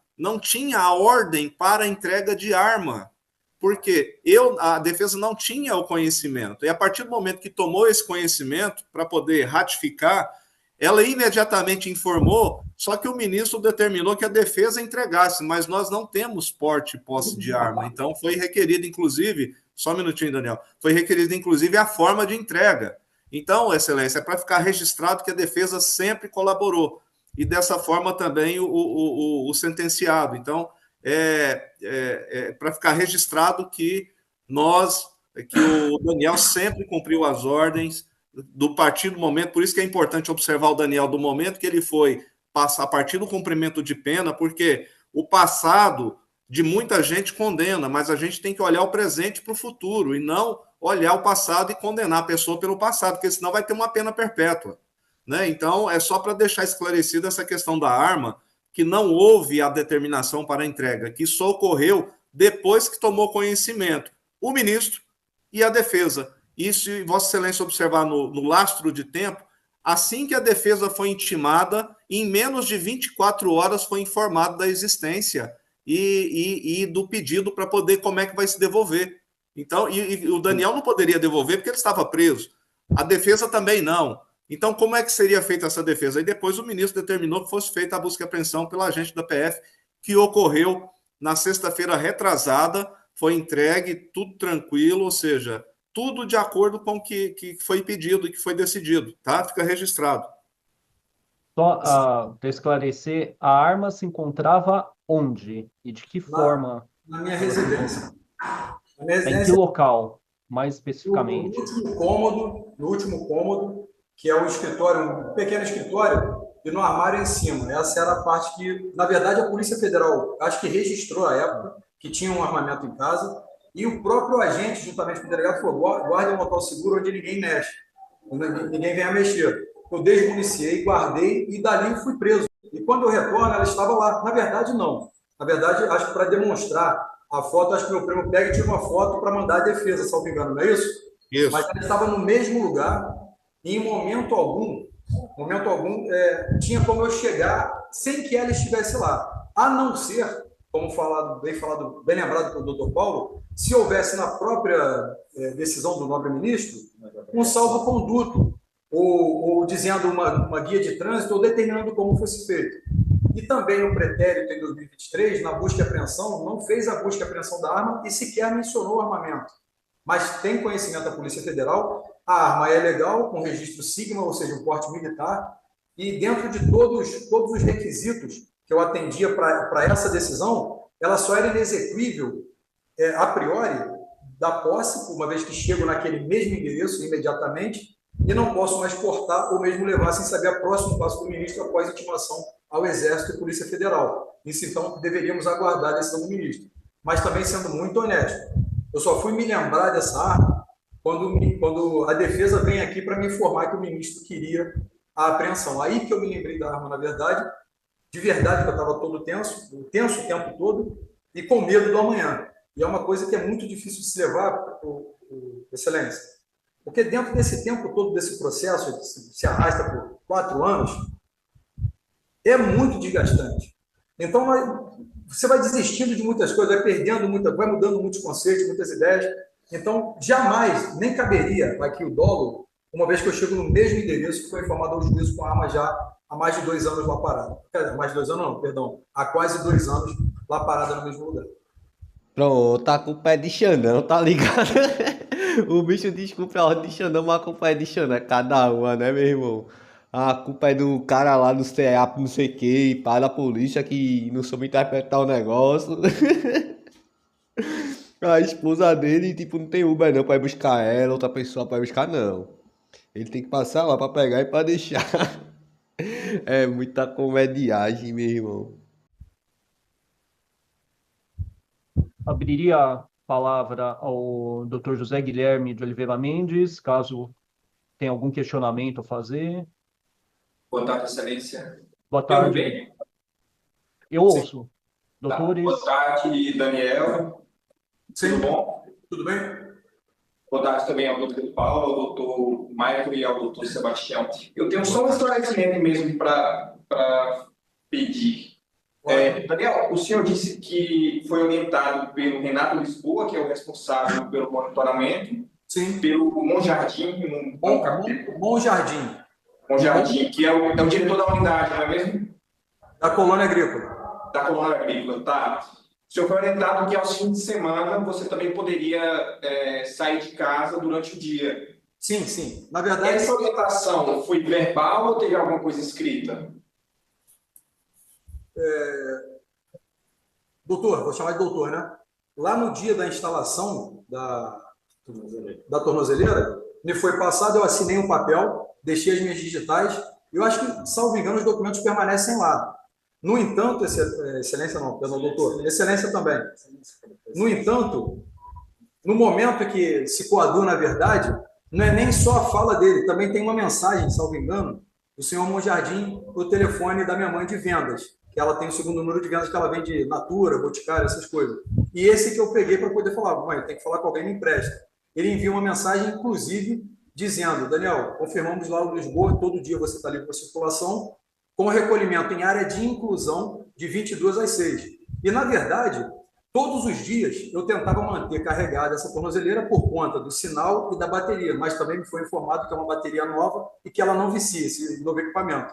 a ordem para a entrega de arma, porque a defesa não tinha o conhecimento. E a partir do momento que tomou esse conhecimento para poder ratificar, ela imediatamente informou, só que o ministro determinou que a defesa entregasse, mas nós não temos porte e posse de arma. Então foi requerido, inclusive, só um minutinho, Daniel, foi requerido, inclusive, a forma de entrega. Então, Excelência, é para ficar registrado que a defesa sempre colaborou. E dessa forma também o sentenciado. Então, para ficar registrado que o Daniel sempre cumpriu as ordens do partir do momento, por isso que é importante observar o Daniel do momento que ele foi passar a partir do cumprimento de pena, porque o passado de muita gente condena, mas a gente tem que olhar o presente para o futuro e não olhar o passado e condenar a pessoa pelo passado, porque senão vai ter uma pena perpétua, né? Então, é só para deixar esclarecida essa questão da arma, que não houve a determinação para a entrega, que só ocorreu depois que tomou conhecimento o ministro e a defesa. E se Vossa Excelência observar no lastro de tempo, assim que a defesa foi intimada, em menos de 24 horas foi informado da existência e do pedido para poder como é que vai se devolver. Então, e o Daniel não poderia devolver porque ele estava preso. A defesa também não. Então, como é que seria feita essa defesa? Aí depois o ministro determinou que fosse feita a busca e apreensão pela agente da PF, que ocorreu na sexta-feira retrasada, foi entregue, tudo tranquilo, ou seja, tudo de acordo com o que foi pedido e que foi decidido, tá? Fica registrado. Só para esclarecer, a arma se encontrava onde e de que forma? Na minha residência. Na minha Em que residência, local, mais no especificamente? último cômodo, que é o escritório, um pequeno escritório, e no armário em cima. Essa era a parte que, na verdade, a Polícia Federal, acho que registrou à época, que tinha um armamento em casa, e o próprio agente, juntamente com o delegado, falou: guarde um local seguro onde ninguém mexe, ninguém venha mexer. Eu desmuniciei, guardei e dali fui preso. E quando eu retorno, ela estava lá. Na verdade, não. Na verdade, acho que para demonstrar a foto, acho que meu primo pega e tira uma foto para mandar a defesa, se não me engano, não é isso? Isso. Mas ela estava no mesmo lugar e em momento algum, tinha como eu chegar sem que ela estivesse lá. A não ser, como bem lembrado pelo doutor Paulo, se houvesse na própria decisão do nobre ministro um salvo-conduto, ou dizendo uma guia de trânsito, ou determinando como fosse feito. E também no pretérito em 2023, na busca e apreensão, não fez a busca e apreensão da arma e sequer mencionou o armamento. Mas tem conhecimento da Polícia Federal, a arma é legal, com registro Sigma, ou seja, um porte militar, e dentro de todos os requisitos que eu atendia para essa decisão, ela só era inexequível, a priori, da posse, uma vez que chego naquele mesmo endereço imediatamente, e não posso mais portar ou mesmo levar sem saber o próximo passo do ministro após intimação ao Exército e Polícia Federal. Isso, então, deveríamos aguardar a decisão do ministro. Mas também, sendo muito honesto, eu só fui me lembrar dessa arma quando a defesa vem aqui para me informar que o ministro queria a apreensão. Aí que eu me lembrei da arma, na verdade, de verdade, que eu estava todo tenso o tempo todo, e com medo do amanhã. E é uma coisa que é muito difícil de se levar, Excelência. Porque dentro desse tempo todo, desse processo, que se arrasta por 4 anos, é muito desgastante. Então, você vai desistindo de muitas coisas, vai mudando muitos conceitos, muitas ideias. Então, jamais, nem caberia aqui o dolo, uma vez que eu chego no mesmo endereço que foi informado ao juízo com a arma já há mais de 2 anos lá parada. Mais de 2 anos não, perdão. Há quase 2 anos lá parada no mesmo lugar. Pronto, tá com o pé de Xandão, tá ligado? O bicho desculpa a ordem de Xandão, mas a culpa é de Xandão, é cada uma, né, meu irmão? A culpa é do cara lá do CEAP, não sei o que, pai da polícia que não soube interpretar o negócio. A esposa dele, tipo, não tem Uber não pra ir buscar ela, outra pessoa pra ir buscar, não. Ele tem que passar lá pra pegar e pra deixar. É muita comediagem, meu irmão. Abriria a palavra ao Dr. José Guilherme de Oliveira Mendes, caso tenha algum questionamento a fazer. Boa tarde, Excelência. Boa Eu tarde. bem? Eu ouço. Tá. Doutores. Boa tarde, Daniel. Sim. Tudo bom? Tudo bem? Boa tarde também ao doutor Paulo, ao doutor Maicon e ao doutor Sebastião. Eu tenho só um esclarecimento mesmo para pedir. Daniel, o senhor disse que foi orientado pelo Renato Lisboa, que é o responsável pelo monitoramento. Sim. Pelo Monjardim. Monjardim, que é o diretor da unidade, não é mesmo? Da colônia agrícola. Da colônia agrícola, tá. O senhor foi orientado que aos fins de semana você também poderia sair de casa durante o dia. Sim, sim. Na verdade... Essa orientação foi verbal ou teve alguma coisa escrita? Doutor, vou chamar de doutor, né? Lá no dia da instalação da tornozeleira, me foi passado, eu assinei um papel, deixei as minhas digitais, eu acho que, salvo engano, os documentos permanecem lá. No entanto, Excelência não, perdão, doutor, Excelência também. No entanto, no momento que se coaduna na verdade, não é nem só a fala dele, também tem uma mensagem, salvo engano, do senhor Monjardim, o telefone da minha mãe de vendas, que ela tem o segundo número de vendas que ela vende Natura, Boticário, essas coisas. E esse que eu peguei para poder falar, mãe, tem que falar com alguém, me empresta. Ele envia uma mensagem, inclusive, dizendo: Daniel, confirmamos lá no Lisboa, todo dia você está livre para circulação, com recolhimento em área de inclusão de 22 às 6. E, na verdade, todos os dias eu tentava manter carregada essa tornozeleira por conta do sinal e da bateria, mas também me foi informado que é uma bateria nova e que ela não vicia esse novo equipamento.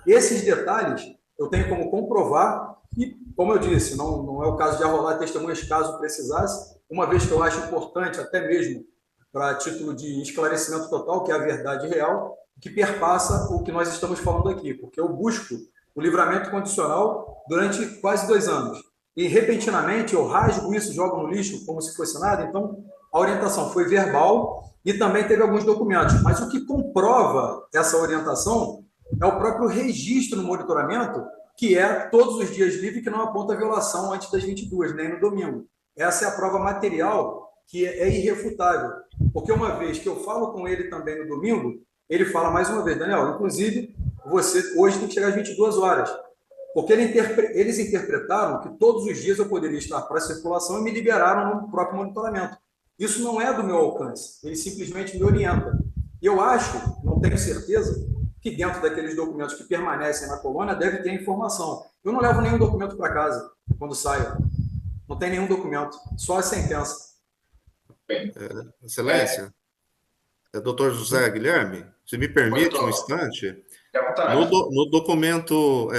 Esses detalhes eu tenho como comprovar e, como eu disse, não é o caso de arrolar testemunhas caso precisasse, uma vez que eu acho importante, até mesmo para título de esclarecimento total, que é a verdade real, que perpassa o que nós estamos falando aqui, porque eu busco o livramento condicional durante quase 2 anos. E, repentinamente, eu rasgo isso, jogo no lixo como se fosse nada. Então, a orientação foi verbal e também teve alguns documentos. Mas o que comprova essa orientação é o próprio registro no monitoramento, que é todos os dias livre, que não aponta violação antes das 22, nem no domingo. Essa é a prova material que é irrefutável. Porque uma vez que eu falo com ele também no domingo, ele fala mais uma vez, Daniel, inclusive, você hoje tem que chegar às 22 horas. Porque eles interpretaram que todos os dias eu poderia estar para circulação e me liberaram no próprio monitoramento. Isso não é do meu alcance, eles simplesmente me orientam. E eu acho, não tenho certeza, que dentro daqueles documentos que permanecem na colônia deve ter informação. Eu não levo nenhum documento para casa quando saio. Não tem nenhum documento, só a sentença. Excelência, doutor José Guilherme, se me permite um instante, no documento,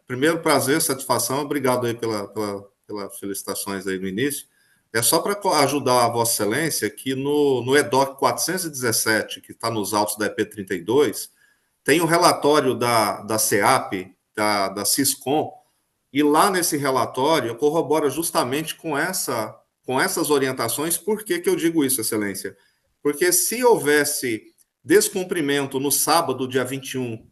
primeiro prazer, satisfação, obrigado aí pelas felicitações aí no início. É só para ajudar a Vossa Excelência que no EDOC 417, que está nos autos da EP 32, tem o relatório da CEAP, da Siscom, e lá nesse relatório corrobora justamente com essas orientações. Por que eu digo isso, Excelência? Porque se houvesse descumprimento no sábado, dia 21,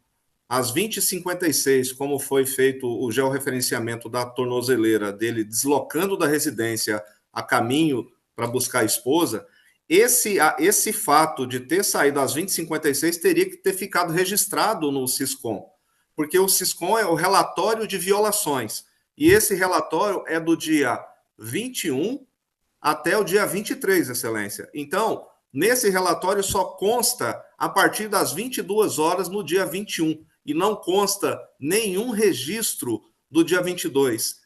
às 20h56, como foi feito o georreferenciamento da tornozeleira dele, deslocando da residência a caminho para buscar a esposa, esse fato de ter saído às 20h56 teria que ter ficado registrado no Siscom, porque o Siscom é o relatório de violações, e esse relatório é do dia 21 até o dia 23, Excelência. Então, nesse relatório só consta a partir das 22 horas no dia 21, e não consta nenhum registro do dia 22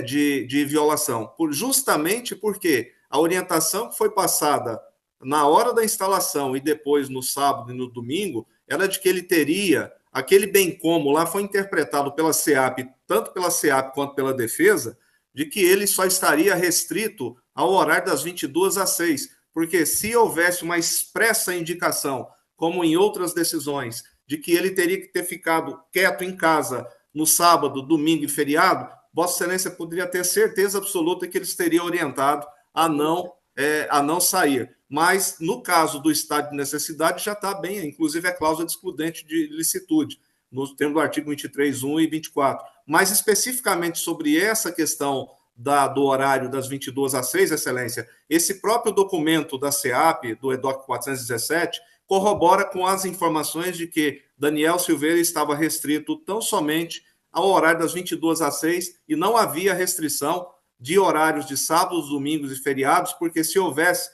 de violação, justamente porque a orientação que foi passada na hora da instalação e depois no sábado e no domingo era de que ele teria, aquele bem como lá foi interpretado pela CEAP, tanto pela CEAP quanto pela defesa, de que ele só estaria restrito ao horário das 22 às 6, porque se houvesse uma expressa indicação, como em outras decisões, de que ele teria que ter ficado quieto em casa no sábado, domingo e feriado, Vossa Excelência poderia ter certeza absoluta que eles teriam orientado a não sair. Mas, no caso do estado de necessidade, já está bem, inclusive a cláusula de excludente de licitude, no termo do artigo 23.1 e 24. Mas, especificamente sobre essa questão do horário das 22 às 6, Excelência, esse próprio documento da CEAP, do EDOC 417, corrobora com as informações de que Daniel Silveira estava restrito tão somente ao horário das 22 às 6 e não havia restrição de horários de sábados, domingos e feriados, porque se houvesse,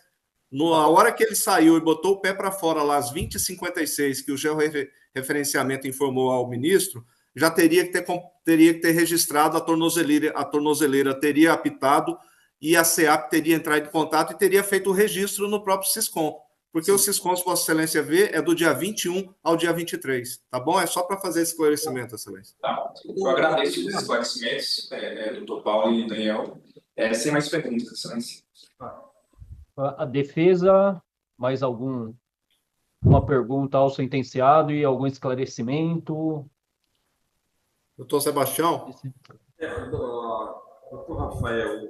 na hora que ele saiu e botou o pé para fora lá às 20h56, que o georreferenciamento informou ao ministro, já teria que ter registrado a tornozeleira teria apitado e a CEAP teria entrado em contato e teria feito o registro no próprio Siscom. Porque o Siscom, se Vossa Excelência vê, é do dia 21 ao dia 23. Tá bom? É só para fazer esse esclarecimento, Excelência. Tá. Eu agradeço os esclarecimentos, doutor Paulo e Daniel. Sem mais perguntas, Excelência. A defesa, mais uma pergunta ao sentenciado e algum esclarecimento? Doutor Sebastião? Doutor Rafael,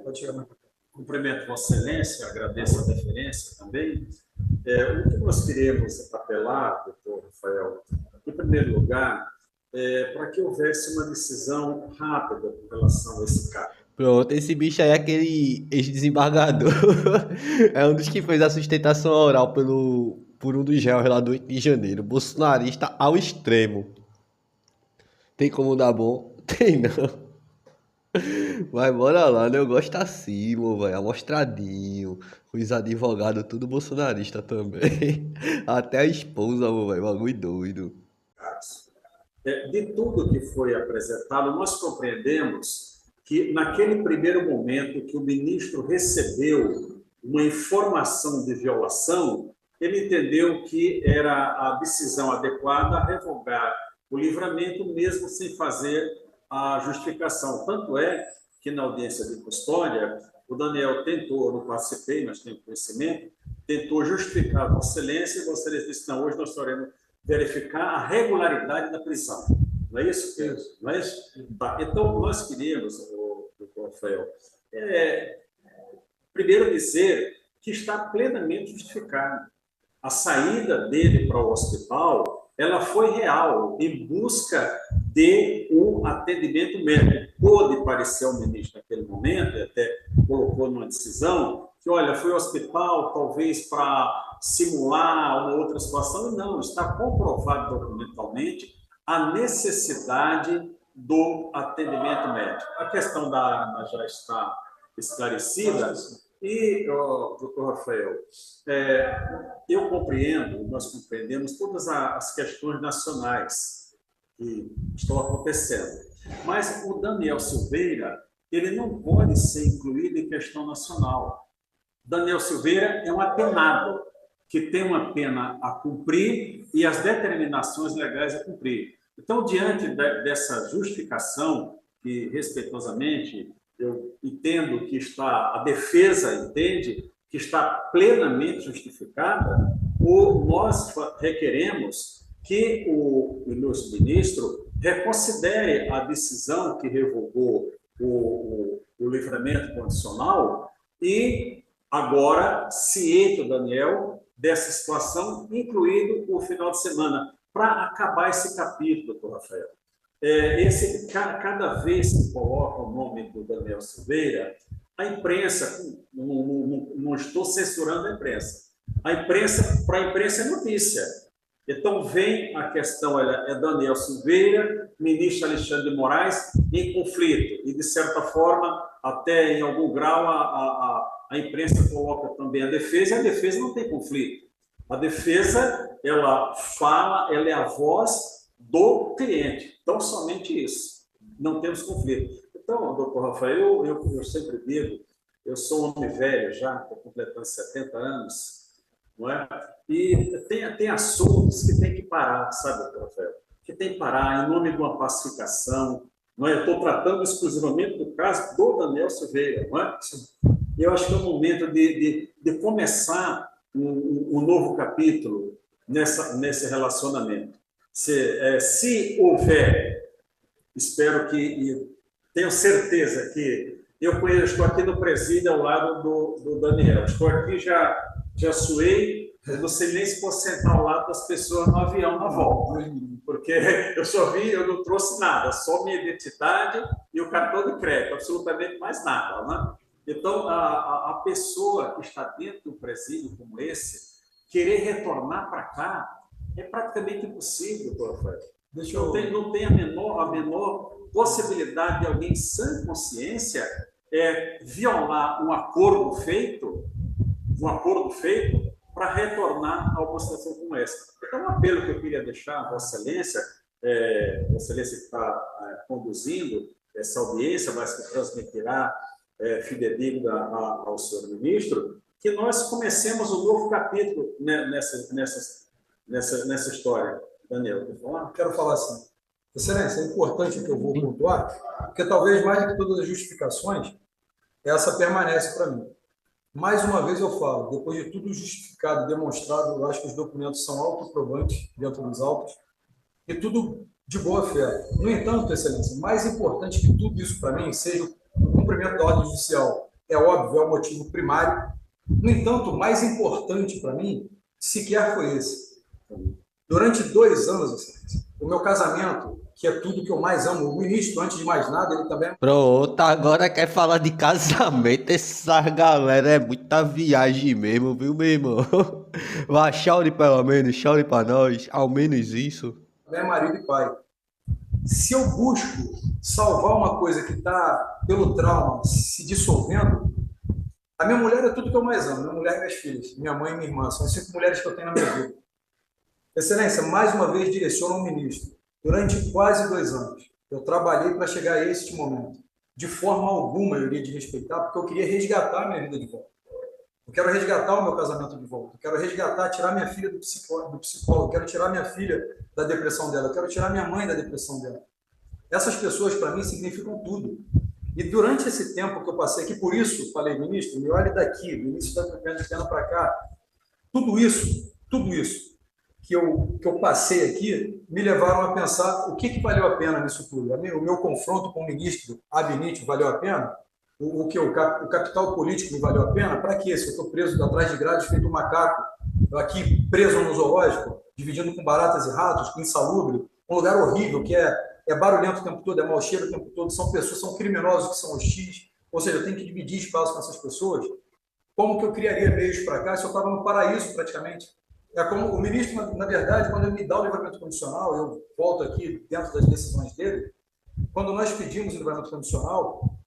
cumprimento Vossa Excelência, agradeço a deferência também. O que nós queremos apelar, doutor Rafael, em primeiro lugar, para que houvesse uma decisão rápida com relação a esse caso. Pronto, esse bicho aí é aquele ex-desembargador. É um dos que fez a sustentação oral por um dos réus lá do 8 de janeiro. Bolsonarista ao extremo. Tem como dar bom? Tem não. Mas bora lá, né? Eu gosto assim, velho. Amostradinho. Os advogados, tudo bolsonarista também. Até a esposa, velho. Bagulho doido. De tudo que foi apresentado, nós compreendemos que, naquele primeiro momento que o ministro recebeu uma informação de violação, ele entendeu que era a decisão adequada revogar o livramento, mesmo sem fazer a justificação. Tanto é que, na audiência de custódia, o Daniel tentou, eu não participei, mas tenho conhecimento, tentou justificar a Vossa Excelência, e Vossa Excelência disse, não, hoje nós estaremos verificar a regularidade da prisão. Não é isso, Pedro? Não é isso? Tá. Então, nós queríamos, doutor Rafael, primeiro dizer que está plenamente justificado. A saída dele para o hospital, ela foi real, em busca de um atendimento médico. Pôde parecer ao ministro naquele momento, até colocou numa decisão, que, olha, foi ao hospital talvez para simular uma outra situação. Não, está comprovado documentalmente a necessidade do atendimento médico. A questão da arma já está esclarecida. E, doutor Rafael, eu compreendo, nós compreendemos todas as questões nacionais que estão acontecendo, mas o Daniel Silveira, ele não pode ser incluído em questão nacional. Daniel Silveira é um apenado, que tem uma pena a cumprir e as determinações legais a cumprir. Então, diante dessa justificação, que respeitosamente eu entendo que a defesa entende que está plenamente justificada, nós requeremos que o ministro reconsidere a decisão que revogou o livramento condicional e agora ciente o Daniel dessa situação, incluído o final de semana, para acabar esse capítulo, doutor Rafael. Cada vez que coloca o nome do Daniel Silveira, a imprensa, não estou censurando a imprensa, para a imprensa é notícia. Então, vem a questão, é Daniel Silveira, ministro Alexandre de Moraes, em conflito. E, de certa forma, até em algum grau, a imprensa coloca também a defesa, e a defesa não tem conflito. A defesa, ela fala, ela é a voz do cliente. Então, somente isso. Não temos conflito. Então, doutor Rafael, eu sempre digo, eu sou um homem velho já, estou completando 70 anos, não é? E tem assuntos que tem que parar, sabe, doutor Rafael? Que tem que parar em nome de uma pacificação, não é? Eu estou tratando exclusivamente do caso do Daniel Silveira, não é? Eu acho que é o momento de começar um novo capítulo nesse relacionamento. Se houver, espero que, tenho certeza que eu estou aqui no presídio ao lado do Daniel, estou aqui, já suei, eu não sei nem se posso sentar ao lado das pessoas no avião na volta, porque eu não trouxe nada, só minha identidade e o cartão de crédito, absolutamente mais nada, né? Então, a pessoa que está dentro de um presídio como esse, querer retornar para cá, é praticamente impossível, doutor Rafael. Não tem a menor possibilidade de alguém sem consciência violar um acordo feito para retornar a uma situação como essa. Então, um apelo que eu queria deixar a Vossa Excelência, Vossa Excelência que está conduzindo essa audiência, mas que transmitirá fidedigna ao senhor ministro, que nós comecemos um novo capítulo nessa história. Daniel, quer falar? Quero falar assim. Excelência, é importante que eu vou pontuar, porque talvez mais do que todas as justificações, essa permanece para mim. Mais uma vez eu falo, depois de tudo justificado, demonstrado, eu acho que os documentos são autoprovantes dentro dos autos, e tudo de boa fé. No entanto, Excelência, mais importante que tudo isso para mim seja o cumprimento da ordem judicial. É óbvio, é o motivo primário. No entanto, mais importante para mim, sequer foi esse. Durante 2 anos, Excelência, o meu casamento, que é tudo que eu mais amo, o ministro, antes de mais nada, ele também... Pronto, agora quer falar de casamento. Essa galera é muita viagem mesmo, viu, meu irmão? Vai, chore pelo menos, chore pra nós, ao menos isso. Também é marido e pai. Se eu busco salvar uma coisa que está, pelo trauma, se dissolvendo, a minha mulher é tudo que eu mais amo, minha mulher e minhas filhas, minha mãe e minha irmã, são as 5 mulheres que eu tenho na minha vida. Excelência, mais uma vez direciono ao ministro. Durante quase 2 anos, eu trabalhei para chegar a este momento. de forma alguma eu iria desrespeitar, porque eu queria resgatar a minha vida de volta. Eu quero resgatar o meu casamento de volta. Eu quero resgatar, tirar minha filha do psicólogo. Eu quero tirar minha filha da depressão dela. Eu quero tirar minha mãe da depressão dela. Essas pessoas, para mim, significam tudo. E durante esse tempo que eu passei aqui, por isso, falei, ministro, me olhe daqui, do início da campanha de pena para cá. Tudo isso que eu passei aqui, me levaram a pensar o que valeu a pena nisso tudo. O meu confronto com o ministro Abinit valeu a pena? O capital político me valeu a pena? Para quê? Se eu estou preso atrás de grades feito um macaco, aqui preso no zoológico, dividindo com baratas e ratos, insalubre, um lugar horrível, que é barulhento o tempo todo, é mau cheiro o tempo todo, são pessoas, são criminosos que são hostis, ou seja, eu tenho que dividir espaço com essas pessoas. Como que eu criaria meios para cá se eu estava no paraíso praticamente? É como o ministro, na verdade, quando ele me dá o livramento condicional, eu volto aqui dentro das decisões dele, quando nós pedimos o livramento condicional,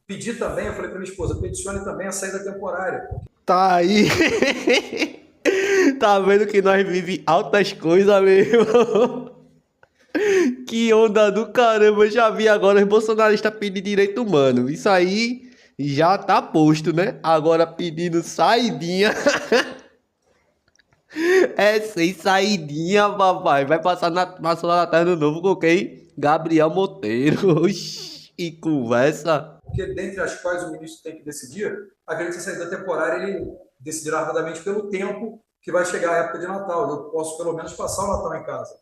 pedi também, eu falei para minha esposa, peticione também a saída temporária. Tá aí. Tá vendo que nós vivemos altas coisas mesmo. Que onda do caramba. Eu já vi agora os bolsonaristas pedindo direito humano. Isso aí já tá posto, né? Agora pedindo saidinha. É sem saidinha, papai. Vai passar passou lá na Terra do Novo com quem? Gabriel Monteiro. Oxi, e conversa. Porque dentre as quais o ministro tem que decidir, acredito que a saída temporária ele decidirá rapidamente pelo tempo que vai chegar a época de Natal. Eu posso pelo menos passar o Natal em casa.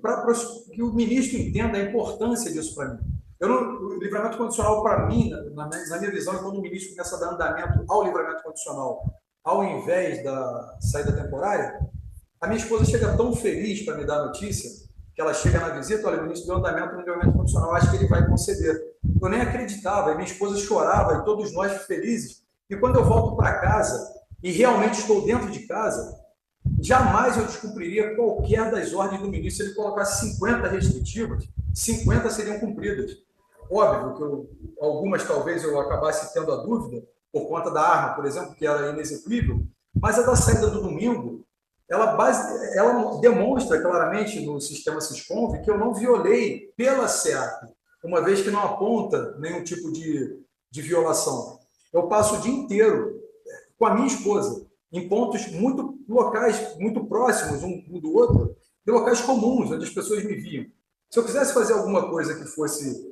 Para que o ministro entenda a importância disso para mim. O livramento condicional, para mim, na minha visão, é quando o ministro começa a dar andamento ao livramento condicional, ao invés da saída temporária. A minha esposa chega tão feliz para me dar a notícia, que ela chega na visita, olha, o ministro deu andamento no livramento condicional, acho que ele vai conceder. Eu nem acreditava, e minha esposa chorava, e todos nós felizes. E quando eu volto para casa, e realmente estou dentro de casa, jamais eu descumpriria qualquer das ordens do ministro. Se ele colocasse 50 restritivas, 50 seriam cumpridas. Óbvio que algumas talvez eu acabasse tendo a dúvida, por conta da arma, por exemplo, que era inexequível, mas a da saída do domingo, ela demonstra claramente no sistema Sisconv que eu não violei pela SEAP, uma vez que não aponta nenhum tipo de violação. Eu passo o dia inteiro com a minha esposa, em pontos muito locais, muito próximos um do outro, em locais comuns, onde as pessoas me viam. Se eu quisesse fazer alguma coisa que fosse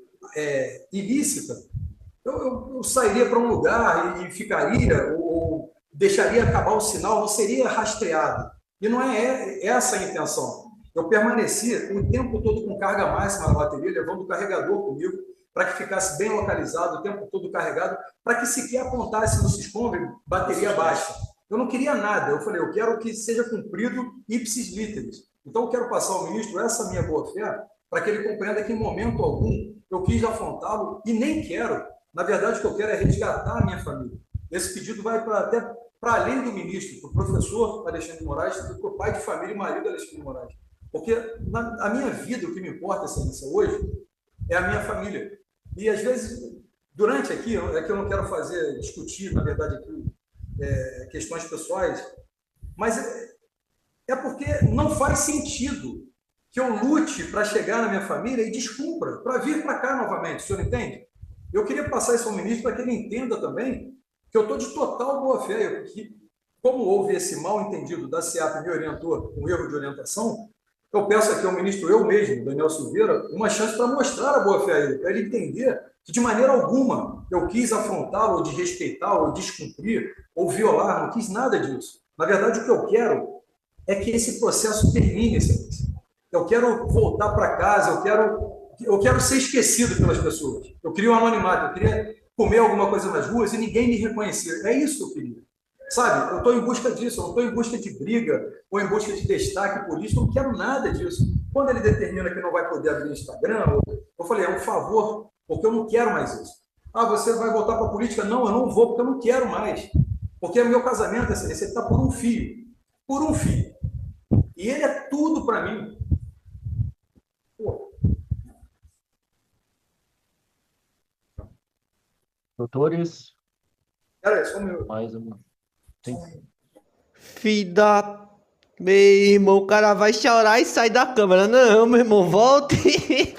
ilícita, eu sairia para um lugar e ficaria, ou deixaria acabar o sinal, não seria rastreado. E não é essa a intenção. Eu permaneci o tempo todo com carga máxima na bateria, levando o carregador comigo, para que ficasse bem localizado, o tempo todo carregado, para que sequer apontasse no Sisconv bateria baixa. Eu não queria nada, eu falei, eu quero que seja cumprido ipsis literis. Então, eu quero passar ao ministro essa minha boa-fé, para que ele compreenda que, em momento algum, eu quis afrontá-lo e nem quero. Na verdade, o que eu quero é resgatar a minha família. Esse pedido vai até para além do ministro, para o professor Alexandre de Moraes, para o pai de família e marido Alexandre de Moraes. Porque a minha vida, o que me importa, Excelência, hoje, é a minha família. E, às vezes, durante aqui, é que eu não quero discutir, na verdade, aqui, questões pessoais, mas é porque não faz sentido que eu lute para chegar na minha família e descumpra, para vir para cá novamente, o senhor entende? Eu queria passar isso ao ministro para que ele entenda também que eu estou de total boa-fé, que, como houve esse mal-entendido da SEAP me orientou com erro de orientação, eu peço aqui ao ministro, eu mesmo, Daniel Silveira, uma chance para mostrar a boa-fé a ele, para ele entender que de maneira alguma eu quis afrontá-lo, ou desrespeitar, ou descumprir, ou violar, não quis nada disso. Na verdade, o que eu quero é que esse processo termine, Excelência. Eu quero voltar para casa, eu quero ser esquecido pelas pessoas. Eu queria um anonimato, eu queria comer alguma coisa nas ruas e ninguém me reconhecer. É isso que eu queria. Sabe, eu estou em busca disso, eu não estou em busca de briga ou em busca de destaque político, eu não quero nada disso. Quando ele determina que não vai poder abrir Instagram, eu falei, é um favor, porque eu não quero mais isso. Ah, você vai voltar para a política? Não, eu não vou, porque eu não quero mais. Porque o meu casamento, esse está por um fio. Por um fio. E ele é tudo para mim. Pô. Doutores, Peraí, só um minuto. mais uma. Sim. Fida. Meu irmão, o cara vai chorar e sai da câmera. Não, meu irmão, volte.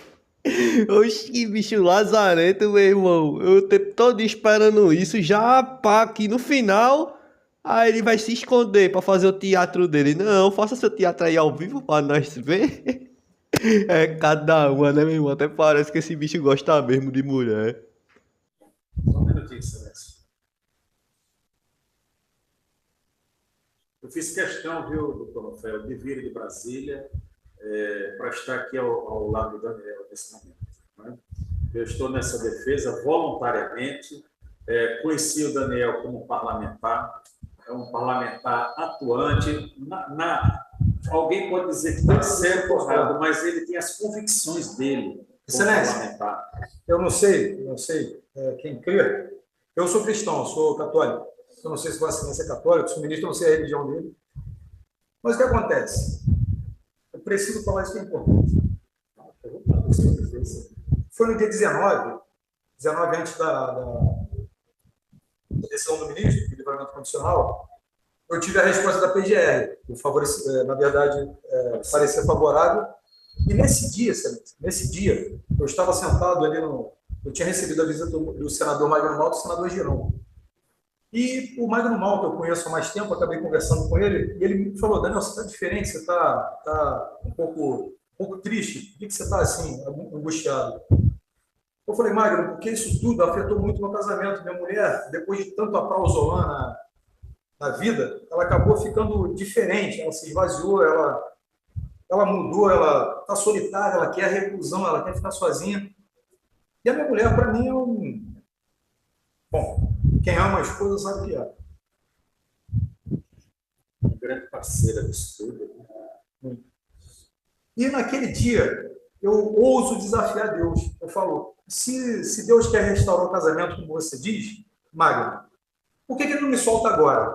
Oxi, que bicho lazarento, meu irmão. Eu o tempo todo esperando isso, já pá, aqui no final. Aí ele vai se esconder pra fazer o teatro dele. Não, faça seu teatro aí ao vivo pra nós ver. É cada uma, né, meu irmão? Até parece que esse bicho gosta mesmo de mulher. Só um minutinho, Excelência. Eu fiz questão, viu, doutor Rafael, de vir de Brasília para estar aqui ao lado do Daniel nesse momento. Né? Eu estou nessa defesa voluntariamente. Conheci o Daniel como parlamentar, é um parlamentar atuante. Alguém pode dizer que está certo ou errado, mas ele tem as convicções dele. Excelência, eu não sei quem crê. Eu sou cristão, sou católico. Eu não sei se Vossa Excelência é católico, sou ministro, eu não sei a religião dele. Mas o que acontece? Eu preciso falar isso que é importante. Foi no dia 19 antes da decisão do ministro, de livramento condicional, eu tive a resposta da PGR, na verdade, parecer favorável. E nesse dia, eu estava sentado ali eu tinha recebido a visita do senador Magno Malta e do senador Girão. E o Magno Malta, eu conheço há mais tempo, acabei conversando com ele, e ele me falou: Daniel, você está diferente, você está um pouco triste, por que você está assim, angustiado? Eu falei: Magno, porque isso tudo afetou muito meu casamento. Minha mulher, depois de tanto aplauso lá na vida, ela acabou ficando diferente, ela se esvaziou, ela mudou, ela está solitária, ela quer a reclusão, ela quer ficar sozinha. E a minha mulher, para mim, Bom, quem ama a esposa sabe o que é. Grande parceira do estudo. E naquele dia, eu ouso desafiar Deus. Eu falo: se Deus quer restaurar o casamento, como você diz, Magno, por que ele não me solta agora?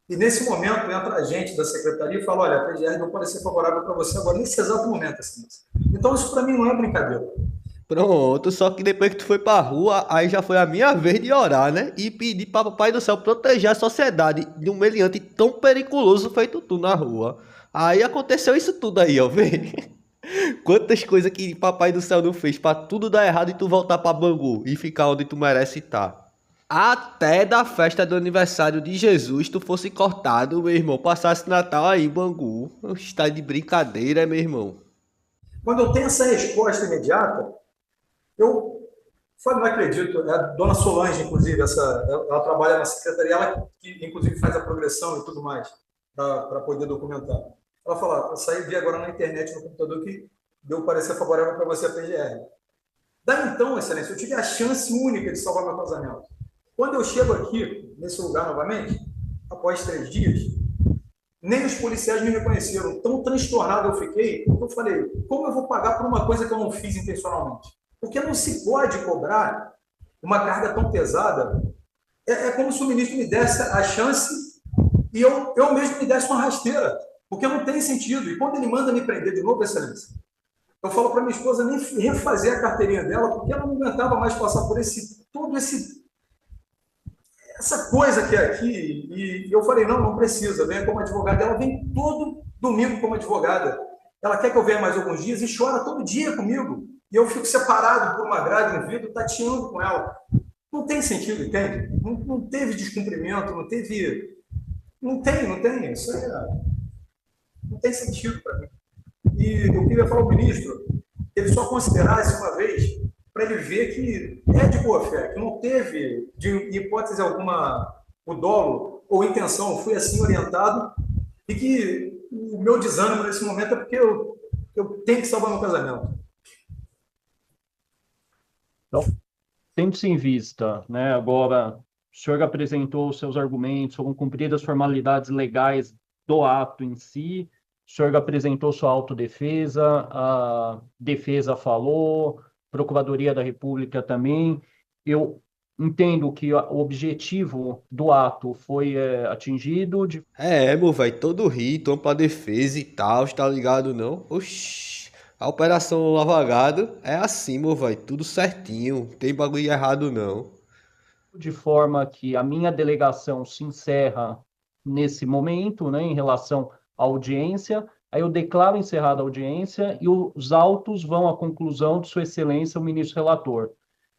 E nesse momento entra a gente da secretaria e fala: olha, a PGR não pode ser favorável para você agora, nesse exato momento. Assim. Então, isso para mim não é brincadeira. Pronto, só que depois que tu foi pra rua, aí já foi a minha vez de orar, né? E pedir pra Papai do Céu proteger a sociedade de um meliante tão periculoso feito tu na rua. Aí aconteceu isso tudo aí, ó, vê? Quantas coisas que Papai do Céu não fez pra tudo dar errado e tu voltar pra Bangu e ficar onde tu merece estar. Até da festa do aniversário de Jesus tu fosse cortado, meu irmão, passasse Natal aí em Bangu. Está de brincadeira, meu irmão. Quando eu tenho essa resposta imediata, eu não acredito, é a dona Solange, inclusive, ela trabalha na secretaria, ela que inclusive faz a progressão e tudo mais, para poder documentar. Ela fala: eu saí vi agora na internet, no computador, que deu parecer favorável para você a PGR. Daí então, Excelência, eu tive a chance única de salvar meu casamento. Quando eu chego aqui, nesse lugar novamente, após 3 dias, nem os policiais me reconheceram. Tão transtornado eu fiquei, porque eu falei: como eu vou pagar por uma coisa que eu não fiz intencionalmente? Porque não se pode cobrar uma carga tão pesada. É como se o ministro me desse a chance e eu mesmo me desse uma rasteira, porque não tem sentido. E quando ele manda me prender de novo, Excelência, eu falo para minha esposa nem refazer a carteirinha dela, porque ela não aguentava mais passar por essa coisa que é aqui. E eu falei: não precisa, venha como advogada. Ela vem todo domingo como advogada. Ela quer que eu venha mais alguns dias e chora todo dia comigo. E eu fico separado por uma grade no vidro, tateando com ela. Não tem sentido, entende? Não teve descumprimento, não teve... Não tem. Isso não tem sentido para mim. E eu queria falar ao ministro que ele só considerasse uma vez, para ele ver que é de boa fé, que não teve, de hipótese alguma, o dolo ou intenção, fui assim orientado, e que o meu desânimo nesse momento é porque eu tenho que salvar meu casamento. Então, tendo-se em vista, né, agora, o senhor apresentou os seus argumentos, foram cumpridas as formalidades legais do ato em si, o senhor apresentou sua autodefesa, a defesa falou, Procuradoria da República também. Eu entendo que o objetivo do ato foi atingido. Meu velho, todo rito, ampla defesa e tal, tá ligado não? Oxi, a Operação Lava Gado é assim, meu velho, tudo certinho, não tem bagulho errado não. De forma que a minha delegação se encerra nesse momento, né, em relação à audiência. Aí eu declaro encerrada a audiência e os autos vão à conclusão de Sua Excelência, o ministro relator,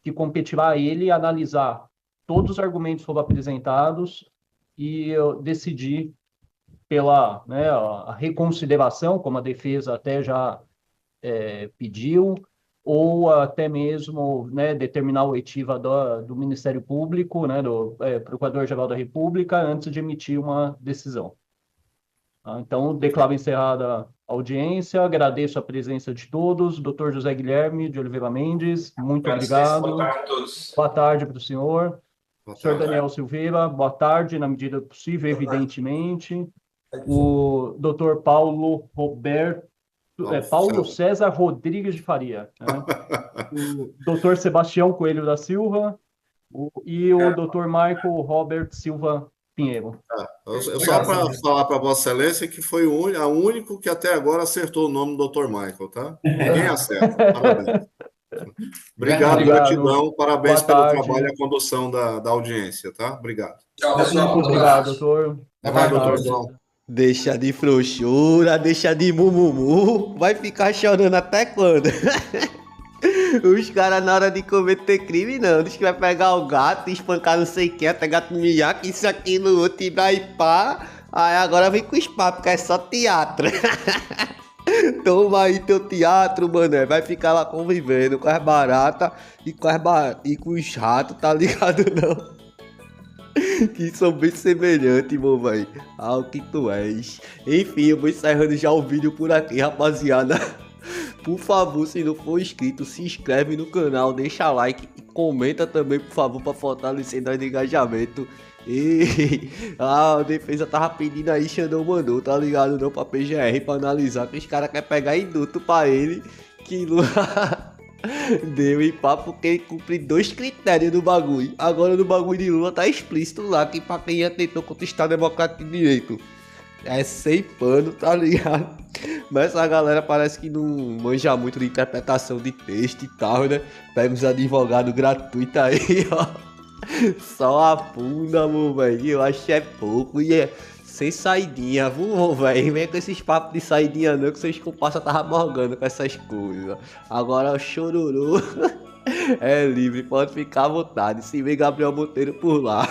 que competirá a ele analisar todos os argumentos que foram apresentados e decidir pela, né, a reconsideração, como a defesa até já pediu, ou até mesmo, né, determinar a oitiva do Ministério Público, né, do Procurador-Geral da República, antes de emitir uma decisão. Então, declaro encerrada a audiência, agradeço a presença de todos, Dr. José Guilherme de Oliveira Mendes, muito obrigado. Boa tarde a todos. Boa tarde para o senhor. Boa Senhor tarde. Daniel Silveira, boa tarde, na medida do possível, evidentemente. O Dr. Paulo Roberto, Paulo César Rodrigues de Faria, né? O Dr. Sebastião Coelho da Silva e o Dr. Michael Robert Silva Pinheiro. Só para falar para Vossa Excelência que foi o único que até agora acertou o nome do Dr. Michael, tá? Ninguém acerta. Parabéns. Obrigado, gratidão. Parabéns Boa pelo tarde. trabalho e a condução da audiência, tá? Obrigado. Tchau, pessoal. Muito obrigado, doutor. Vai, Boa doutor tarde. João. Deixa de frouxura, deixa de mumumu. Vai ficar chorando até quando? Os caras na hora de cometer crime não. Diz que vai pegar o gato, espancar não sei quem, até gato miar, que isso, aquilo, outro, e daí pá. Aí agora vem com os papos, que é só teatro. Toma aí teu teatro, mané. Vai ficar lá convivendo com as baratas e com os ratos, tá ligado não? Que são bem semelhantes, meu velho, ao que tu és. Enfim, eu vou encerrando já o vídeo por aqui, rapaziada. Por favor, se não for inscrito, se inscreve no canal, deixa like e comenta também, por favor, para fortalecer nosso engajamento. E a defesa tava pedindo aí, Xandão mandou, tá ligado? Não, pra PGR, pra analisar, que os caras querem pegar induto pra ele, que Lula deu em pá, porque ele cumpre 2 critérios do bagulho. Agora no bagulho de Lula tá explícito lá, que pra quem já tentou conquistar a democracia de direito é sem pano, tá ligado? Mas essa galera parece que não manja muito de interpretação de texto e tal, né? Pega uns advogados gratuitos aí, ó. Só afunda, meu velho. Eu acho que é pouco e é sem saidinha, viu, velho? Vem com esses papos de saidinha não, que seus comparsas tava morgando com essas coisas. Agora o chororô é livre, pode ficar à vontade. Se vê Gabriel Monteiro por lá,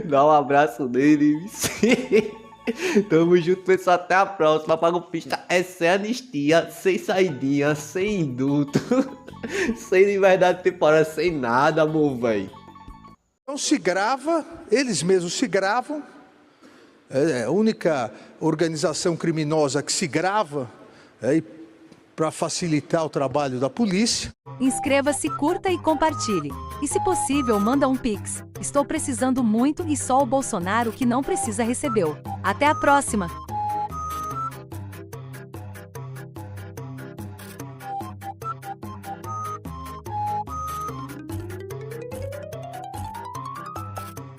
dá um abraço nele. Tamo junto, pessoal. Até a próxima. Pago Pista é sem anistia, sem saidinha, sem indulto, sem liberdade temporária, sem nada, amor, velho. Então se grava, eles mesmos se gravam. É a única organização criminosa que se grava para facilitar o trabalho da polícia. Inscreva-se, curta e compartilhe. E se possível, manda um Pix. Estou precisando muito e só o Bolsonaro que não precisa recebeu. Até a próxima!